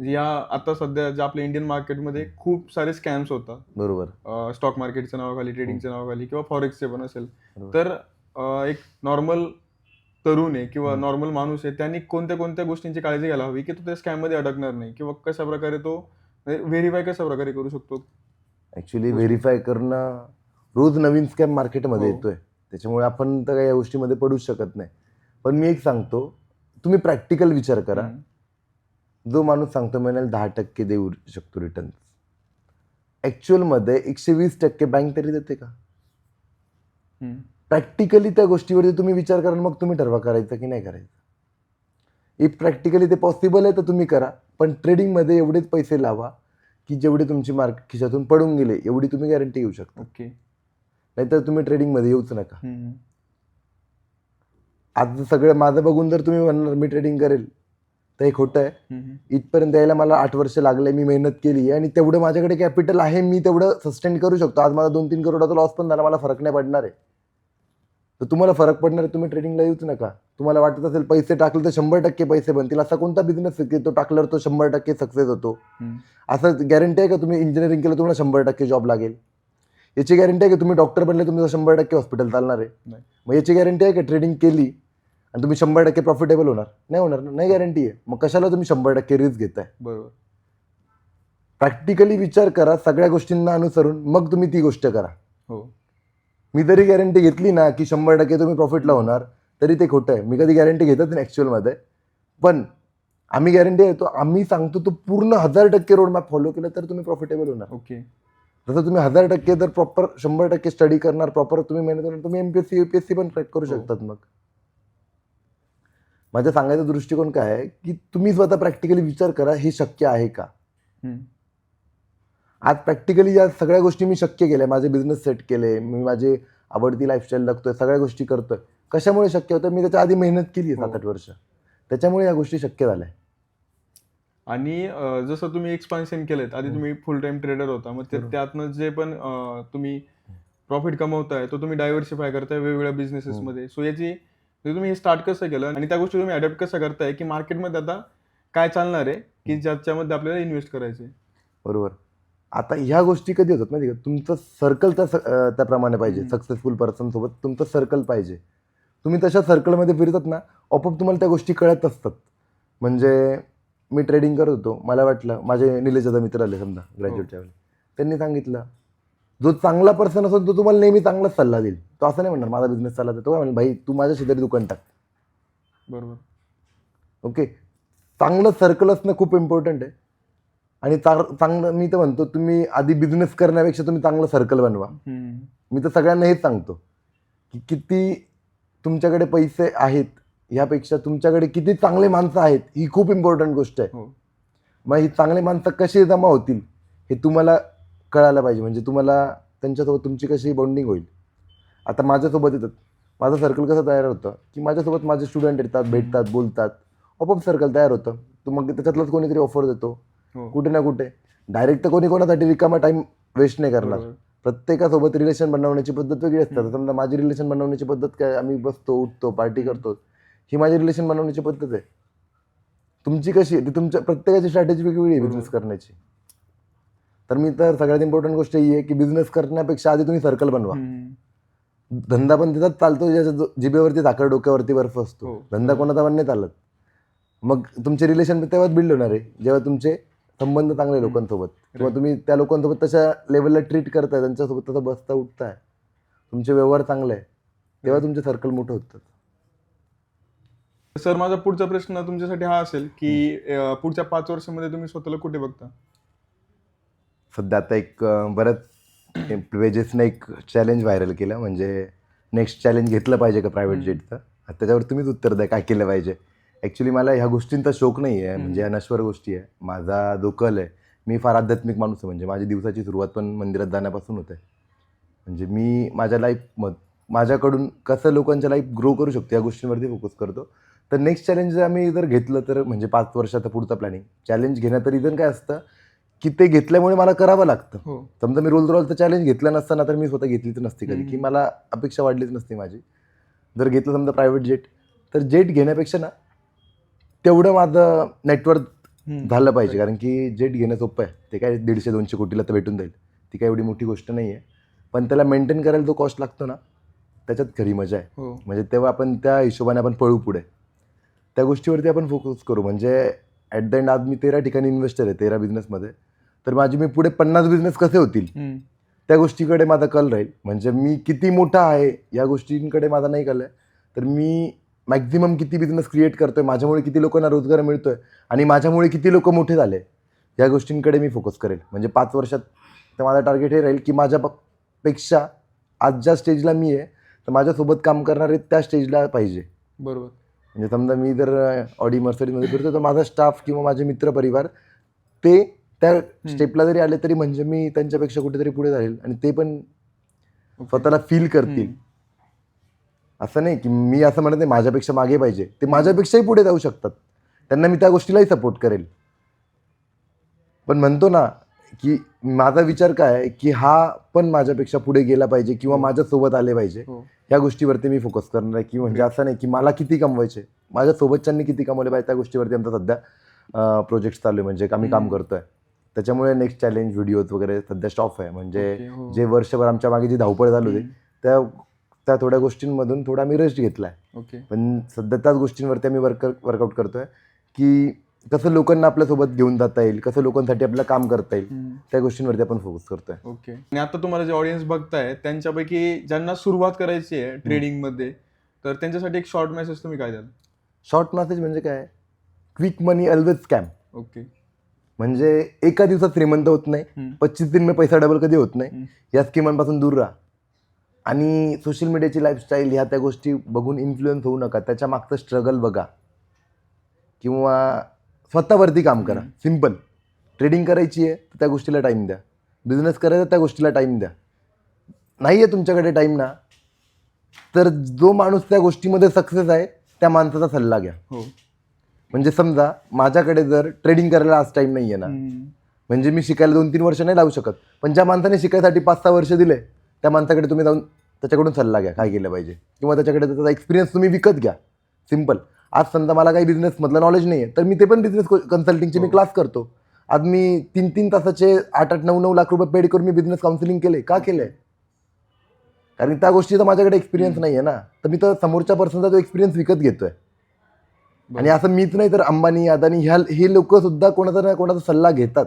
या आता सध्या जे आपल्या इंडियन मार्केटमध्ये खूप सारे स्कॅम्स होतात. बरोबर. स्टॉक मार्केटच्या नावाखाली, ट्रेडिंगच्या नावाखाली किंवा फॉरेक्सचे पण असेल. तर एक नॉर्मल तरुण आहे किंवा नॉर्मल माणूस आहे त्यांनी कोणत्या कोणत्या गोष्टींची काळजी घ्यायला हवी की तो त्या स्कॅम मध्ये अडकणार नाही, किंवा कशा प्रकारे तो व्हेरीफाय कशा प्रकारे करू शकतो? ऍक्च्युली व्हेरीफाय करणं, रोज नवीन स्कॅम मार्केटमध्ये हो. येतोय, त्याच्यामुळे आपण तर काही या गोष्टीमध्ये पडूच शकत नाही. पण मी एक सांगतो, तुम्ही प्रॅक्टिकल विचार करा. जो माणूस सांगतो महिन्याला 10% देऊ शकतो रिटर्न, ऍक्च्युअलमध्ये 120% बँक तरी देते का? प्रॅक्टिकली त्या गोष्टीवरती तुम्ही विचार करा, मग तुम्ही ठरवा करायचं की नाही करायचं. इफ प्रॅक्टिकली ते पॉसिबल आहे तर तुम्ही करा, पण ट्रेडिंगमध्ये एवढेच पैसे लावा की जेवढे तुमची मार्केट खिशातून पडून गेले एवढी तुम्ही गॅरंटी घेऊ शकता. ओके. नाहीतर तुम्ही ट्रेडिंगमध्ये येऊच नका. आज सगळं माझं बघून जर तुम्ही म्हणणार मी ट्रेडिंग करेल तर हे खोटं आहे. इथपर्यंत यायला मला 8 वर्ष लागले, मी मेहनत केली आणि तेवढं माझ्याकडे कॅपिटल आहे, मी तेवढं सस्टेन करू शकतो. आज मला 2-3 करोडाचा लॉस पण झाला, मला फरक नाही पडणार आहे. तर तुम्हाला फरक पडणार आहे, तुम्ही ट्रेडिंगला येऊच नका. तुम्हाला वाटत असेल पैसे टाकले तर 100% पैसे बनतील, असा कोणता बिझनेस आहे की तो टाकल्यावर तो 100% सक्सेस होतो? असं गॅरंटी आहे का तुम्ही इंजिनिअरिंग केलं तुम्हाला 100% जॉब लागेल? याची गॅरंटी आहे की तुम्ही डॉक्टर बनले तुमचं 100% हॉस्पिटल चालणार आहे? मग याची गॅरंटी आहे का ट्रेडिंग केली आणि तुम्ही 100% प्रॉफिटेबल होणार? नाही होणार ना, नाही गॅरंटी आहे. मग कशाला तुम्ही 100% रिस्क घेताय? बरोबर. प्रॅक्टिकली विचार करा, सगळ्या गोष्टींना अनुसरून मग तुम्ही ती गोष्ट करा. हो. मी जरी गॅरंटी घेतली ना की 100% तुम्ही प्रॉफिटला होणार, तरी ते खोटं आहे. मी कधी गॅरंटी घेतच नाही ऍक्च्युअलमध्ये. पण आम्ही गॅरंटी देतो, आम्ही सांगतो तो पूर्ण 1000% रोड मॅप फॉलो केलं तर तुम्ही प्रॉफिटेबल होणार. ओके. जसं तुम्ही 1000% जर प्रॉपर 100% स्टडी करणार, प्रॉपर तुम्ही मेहनत करणार, तुम्ही MPSC UPSC पण क्रॅक करू शकतात. मग माझा सांगायचा दृष्टिकोन काय आहे की तुम्ही स्वतः प्रॅक्टिकली विचार करा, हे शक्य आहे का? आज प्रॅक्टिकली या सगळ्या गोष्टी मी शक्य केल्या, माझे बिझनेस सेट केले, मी माझी आवडती लाईफस्टाईल जगतोय, सगळ्या गोष्टी करतोय. कशामुळे शक्य होतं? मी त्याच्या आधी मेहनत केली आहे 7-8 वर्ष, त्याच्यामुळे या गोष्टी शक्य झाल्या. आणि जसं तुम्ही एक्सपान्शन केलेत, आधी तुम्ही फुल टाइम ट्रेडर होता, मग त्यातनं जे पण तुम्ही प्रॉफिट कमवताय तो तुम्ही डायव्हर्सिफाय करताय वेगवेगळ्या बिझनेसेसमध्ये. सो याची तुम्ही हे स्टार्ट कसं केलं आणि त्या गोष्टी तुम्ही अडॅप्ट कसं करताय की मार्केटमध्ये आता काय चालणार आहे की ज्याच्यामध्ये आपल्याला इन्व्हेस्ट करायचे? बरोबर. आता ह्या गोष्टी कधी होतात माहिती का? तुमचं सर्कल त्याप्रमाणे पाहिजे. सक्सेसफुल पर्सन सोबत तुमचं सर्कल पाहिजे. तुम्ही तशा सर्कलमध्ये फिरतात ना, आपोआप तुम्हाला त्या गोष्टी कळत असतात. म्हणजे मी ट्रेडिंग करत होतो, मला वाटलं, माझे निलेशदा मित्र आले समजा ग्रॅज्युएटच्या वेळी, त्यांनी सांगितलं जो चांगला पर्सन असेल तो तुम्हाला नेहमी चांगलाच सल्ला देईल. तो असं नाही म्हणणार माझा बिझनेस चालला तर, तो काय म्हणेल भाई तू माझ्या शेजारी दुकान टाक. बरोबर. ओके. चांगलं सर्कल असणं खूप इम्पॉर्टंट आहे. आणि चांगलं मी तर म्हणतो तुम्ही आधी बिझनेस करण्यापेक्षा तुम्ही चांगलं सर्कल बनवा. मी तर सगळ्यांना हेच सांगतो की किती तुमच्याकडे पैसे आहेत ह्यापेक्षा तुमच्याकडे किती चांगले माणसं आहेत ही खूप इम्पॉर्टंट गोष्ट आहे. मग ही चांगले माणसं कशी जमा होतील हे तुम्हाला कळायला पाहिजे. म्हणजे तुम्हाला त्यांच्यासोबत तुमची कशी बॉन्डिंग होईल. आता माझ्यासोबत येतात, माझं सर्कल कसं तयार होतं की माझ्यासोबत माझे स्टुडंट येतात, भेटतात, बोलतात, आपोआप सर्कल तयार होतं. तर मग त्याच्यातलाच कोणीतरी ऑफर देतो कुठे ना कुठे. डायरेक्ट तर कोणी कोणासाठी रिकामा टाइम वेस्ट नाही करणार. प्रत्येकासोबत रिलेशन बनवण्याची पद्धत वेगळी असतात. समजा माझी रिलेशन बनवण्याची पद्धत काय, आम्ही बसतो, उठतो, पार्टी करतो, ही माझी रिलेशन बनवण्याची पद्धत आहे. तुमची कशी आहे ती तुमच्या प्रत्येकाची स्ट्रॅटेजी वेगवेगळी आहे बिझनेस करण्याची. तर मी तर सगळ्यात इम्पॉर्टंट गोष्ट ही आहे की बिझनेस करण्यापेक्षा आधी तुम्ही सर्कल बनवा. धंदा पण त्याचाच चालतो ज्याच्या जिभेवरती साखर डोक्यावरती बर्फ असतो. धंदा कोणाचा पण नाही चालत. मग तुमचे रिलेशन तेव्हाच बिल्ड होणार आहे जेव्हा तुमचे संबंध चांगले लोकांसोबत, किंवा तुम्ही त्या लोकांसोबत तशा लेवलला ट्रीट करताय, त्यांच्यासोबत तसं बसता उठताय, तुमचे व्यवहार चांगले आहे, तेव्हा तुमचे सर्कल मोठं होतात. सर, माझा पुढचा प्रश्न तुमच्यासाठी हा असेल की पुढच्या 5 वर्षामध्ये तुम्ही स्वतःला कुठे बघता? सध्या आता एक बऱ्याच पेजेसने एक चॅलेंज व्हायरल केलं, म्हणजे नेक्स्ट चॅलेंज घेतलं पाहिजे का प्रायव्हेट जेटचं. त्याच्यावर तुम्हीच उत्तर द्या काय केलं पाहिजे. ॲक्च्युली मला ह्या गोष्टींचा शौक नाही आहे, म्हणजे या नश्वर गोष्टी आहे. माझा जो कल आहे, मी फार आध्यात्मिक माणूस आहे. म्हणजे माझी दिवसाची सुरुवात पण मंदिरात जाण्यापासून होते. म्हणजे मी माझ्या माझ्याकडून कसं लोकांच्या लाईफ ग्रो करू शकतो या गोष्टींवरती फोकस करतो. तर नेक्स्ट चॅलेंज आम्ही जर घेतलं तर म्हणजे 5 वर्षाचा पुढचा प्लॅनिंग चॅलेंज घेण्याचं रिझन काय असतं की ते घेतल्यामुळे मला करावं लागतं. समजा मी रोल रॉलचं चॅलेंज घेतलं नसताना तर मी स्वतः घेतलीच नसती कधी, की मला अपेक्षा वाढलीच नसती माझी. जर घेतलं समजा प्रायव्हेट जेट, तर जेट घेण्यापेक्षा ना तेवढं माझं नेटवर्क झालं पाहिजे. कारण की जेट घेणं सोपं आहे, ते काय 150-200 कोटीला तर भेटून जाईल, ती काय एवढी मोठी गोष्ट नाही आहे. पण त्याला मेंटेन करायला जो कॉस्ट लागतो ना त्याच्यात खरी मजा आहे. हो. म्हणजे तेव्हा आपण त्या हिशोबाने आपण पळू पुढे, त्या गोष्टीवरती आपण फोकस करू. म्हणजे ॲट द एंड आज मी 13 ठिकाणी इन्व्हेस्टर आहे, 13 बिझनेसमध्ये. तर माझी मी पुढे 50 बिझनेस कसे होतील त्या गोष्टीकडे माझा कल राहील. म्हणजे मी किती मोठा आहे या गोष्टींकडे माझा नाही कल आहे, तर मी मॅक्झिमम किती बिझनेस क्रिएट करतोय, माझ्यामुळे किती लोकांना रोजगार मिळतोय आणि माझ्यामुळे किती लोक मोठे झाले या गोष्टींकडे मी फोकस करेल. म्हणजे 5 वर्षात तर माझा टार्गेट हे राहील की माझ्यापेक्षा आज ज्या स्टेजला मी आहे तर माझ्यासोबत काम करणारे त्या स्टेजला पाहिजे. बरोबर. म्हणजे समजा मी जर ऑडी मर्सिडीजमध्ये फिरतो तर माझा स्टाफ किंवा माझे मित्रपरिवार ते त्या स्टेपला जरी आले तरी म्हणजे मी त्यांच्यापेक्षा कुठेतरी पुढे जाईल आणि ते पण स्वतःला फील करतील. असं नाही की मी असं म्हणत नाही माझ्यापेक्षा मागे पाहिजे, ते माझ्यापेक्षाही पुढे जाऊ शकतात, त्यांना मी त्या गोष्टीलाही सपोर्ट करेल. पण म्हणतो ना की माझा विचार काय आहे की हा पण माझ्यापेक्षा पुढे गेला पाहिजे किंवा माझ्यासोबत आले पाहिजे, या गोष्टीवरती मी फोकस करणार आहे. की म्हणजे असं नाही की मला किती कमवायचे, माझ्यासोबतच्यांनी किती कमवले पाहिजे त्या गोष्टीवरती आमचा सध्या प्रोजेक्ट चालू आहे. म्हणजे आम्ही काम करतोय त्याच्यामुळे नेक्स्ट चॅलेंज व्हिडिओज वगैरे सध्या स्टॉप आहे. म्हणजे जे वर्षभर आमच्या मागे जी धावपळ झाली होती त्या थोड्या गोष्टींमधून थोडा मी रेस्ट घेतला आहे. पण सध्या त्याच गोष्टींवरती आम्ही वर्कआउट करतोय की कसं लोकांना आपल्यासोबत घेऊन जाता येईल, कसं लोकांसाठी आपल्याला काम करता येईल, त्या गोष्टींवरती आपण फोकस करतोय. ओके. आणि आता तुम्हाला जे ऑडियन्स बघताय त्यांच्यापैकी ज्यांना सुरुवात करायची आहे ट्रेडिंगमध्ये, तर त्यांच्यासाठी एक शॉर्ट मेसेज तुम्ही काय द्याल? शॉर्ट मेसेज म्हणजे काय, क्विक मनी ऑलवेज स्कॅम. ओके. म्हणजे एका दिवसात श्रीमंत होत नाही, 25 दिन में पैसा डबल कधी होत नाही, या स्कीमांपासून दूर राहा. आणि सोशल मीडियाची लाईफस्टाईल ह्या त्या गोष्टी बघून इन्फ्लुएन्स होऊ नका. त्याच्या मागचं स्ट्रगल बघा किंवा स्वतःवरती काम करा. सिम्पल. ट्रेडिंग करायची आहे तर त्या गोष्टीला टाईम द्या, बिझनेस करायचा त्या गोष्टीला टाईम द्या. नाही आहे तुमच्याकडे टाईम ना, तर जो माणूस त्या गोष्टीमध्ये सक्सेस आहे त्या माणसाचा सल्ला घ्या. म्हणजे समजा माझ्याकडे जर ट्रेडिंग करायला आज टाईम नाही आहे ना, म्हणजे मी शिकायला 2-3 वर्ष नाही लावू शकत, पण ज्या माणसाने शिकायसाठी 5-6 वर्ष दिले त्या माणसाकडे तुम्ही जाऊन त्याच्याकडून सल्ला घ्या काय केलं पाहिजे, किंवा त्याच्याकडे त्याचा एक्सपिरियन्स तुम्ही विकत घ्या. सिम्पल. आज समजा मला काही बिझनेसमधलं नॉलेज नाही आहे तर मी ते पण बिझनेस कन्सल्टिंगचे मी क्लास करतो. आज मी 3-3 तासाचे 8-8, 9-9 लाख रुपये पेड करून मी बिझनेस काउन्सिलिंग केले. का केलंय? कारण त्या गोष्टीचा माझ्याकडे एक्सपिरियन्स नाही आहे ना, तर मी तर समोरच्या पर्सनचा तो एक्सपिरियन्स विकत घेतोय. आणि असं मीच नाही तर अंबानी, अदानी हे लोक सुद्धा कोणाचा ना कोणाचा सल्ला घेतात.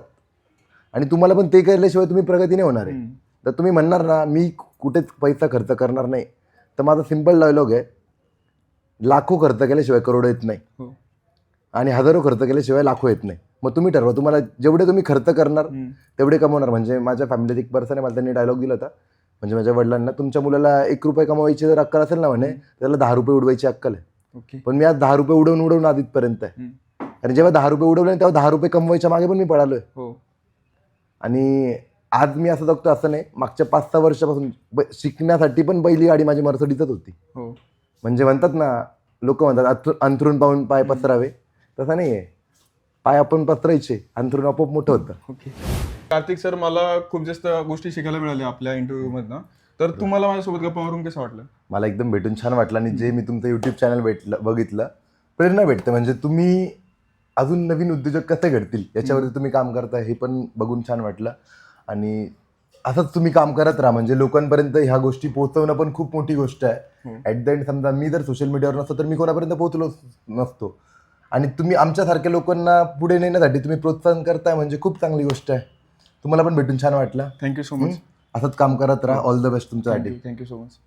आणि तुम्हाला पण ते केल्याशिवाय तुम्ही प्रगती नाही होणार आहे. तर तुम्ही म्हणणार ना मी कुठेच पैसा खर्च करणार नाही, तर माझा सिम्पल डायलॉग आहे, लाखो खर्च केल्याशिवाय करोडो येत नाही आणि हजारो खर्च केल्याशिवाय लाखो येत नाही. मग तुम्ही ठरवा तुम्हाला जेवढे तुम्ही खर्च करणार तेवढे कमवणार. म्हणजे माझ्या फॅमिलीत एक पर्सन आहे, मला त्यांनी डायलॉग दिला होता. म्हणजे माझ्या वडिलांना, तुमच्या मुलाला 1 रुपये कमवायची जर अक्कल असेल ना म्हणे, त्याला 10 रुपये उडवायची अक्कल आहे. पण मी आज 10 रुपये उडवून आधीपर्यंत आहे. आणि जेव्हा 10 रुपये उडवले तेव्हा 10 रुपये कमवायच्या मागे पण मी पळालोय. आणि आज मी असं जगतो असं नाही, मागच्या 5-6 वर्षापासून शिकण्यासाठी पण पहिली गाडी माझी मर्सिडीजच होती. म्हणजे म्हणतात ना, लोक म्हणतात अंथरून पाहून पाय पसरावे, तसं नाही आहे. पाय आपण पसरायचे, अंथरून आपोआप मोठं होतं. कार्तिक सर, मला खूप जास्त गोष्टी शिकायला मिळाल्या आपल्या इंटरव्ह्यू मधनं. तर तुम्हाला माझ्यासोबत गप्पा मारून कसं वाटलं? मला एकदम भेटून छान वाटलं. आणि जे मी तुमचं युट्यूब चॅनल बघितलं, प्रेरणा भेटते. म्हणजे तुम्ही अजून नवीन उद्योजक कसे घडतील याच्यावरती तुम्ही काम करता हे पण बघून छान वाटलं. आणि असंच तुम्ही काम करत राहा. म्हणजे लोकांपर्यंत ह्या गोष्टी पोहोचवणं पण खूप मोठी गोष्ट आहे. ॲट द एंड समजा मी जर सोशल मीडियावर नसतो तर मी कोणापर्यंत पोहोचलो नसतो. आणि तुम्ही आमच्यासारख्या लोकांना पुढे नेण्यासाठी तुम्ही प्रोत्साहन करताय म्हणजे खूप चांगली गोष्ट आहे. तुम्हाला पण भेटून छान वाटलं. Thank you so much. असंच काम करत राहा. ऑल द बेस्ट तुमच्यासाठी. Thank you so much.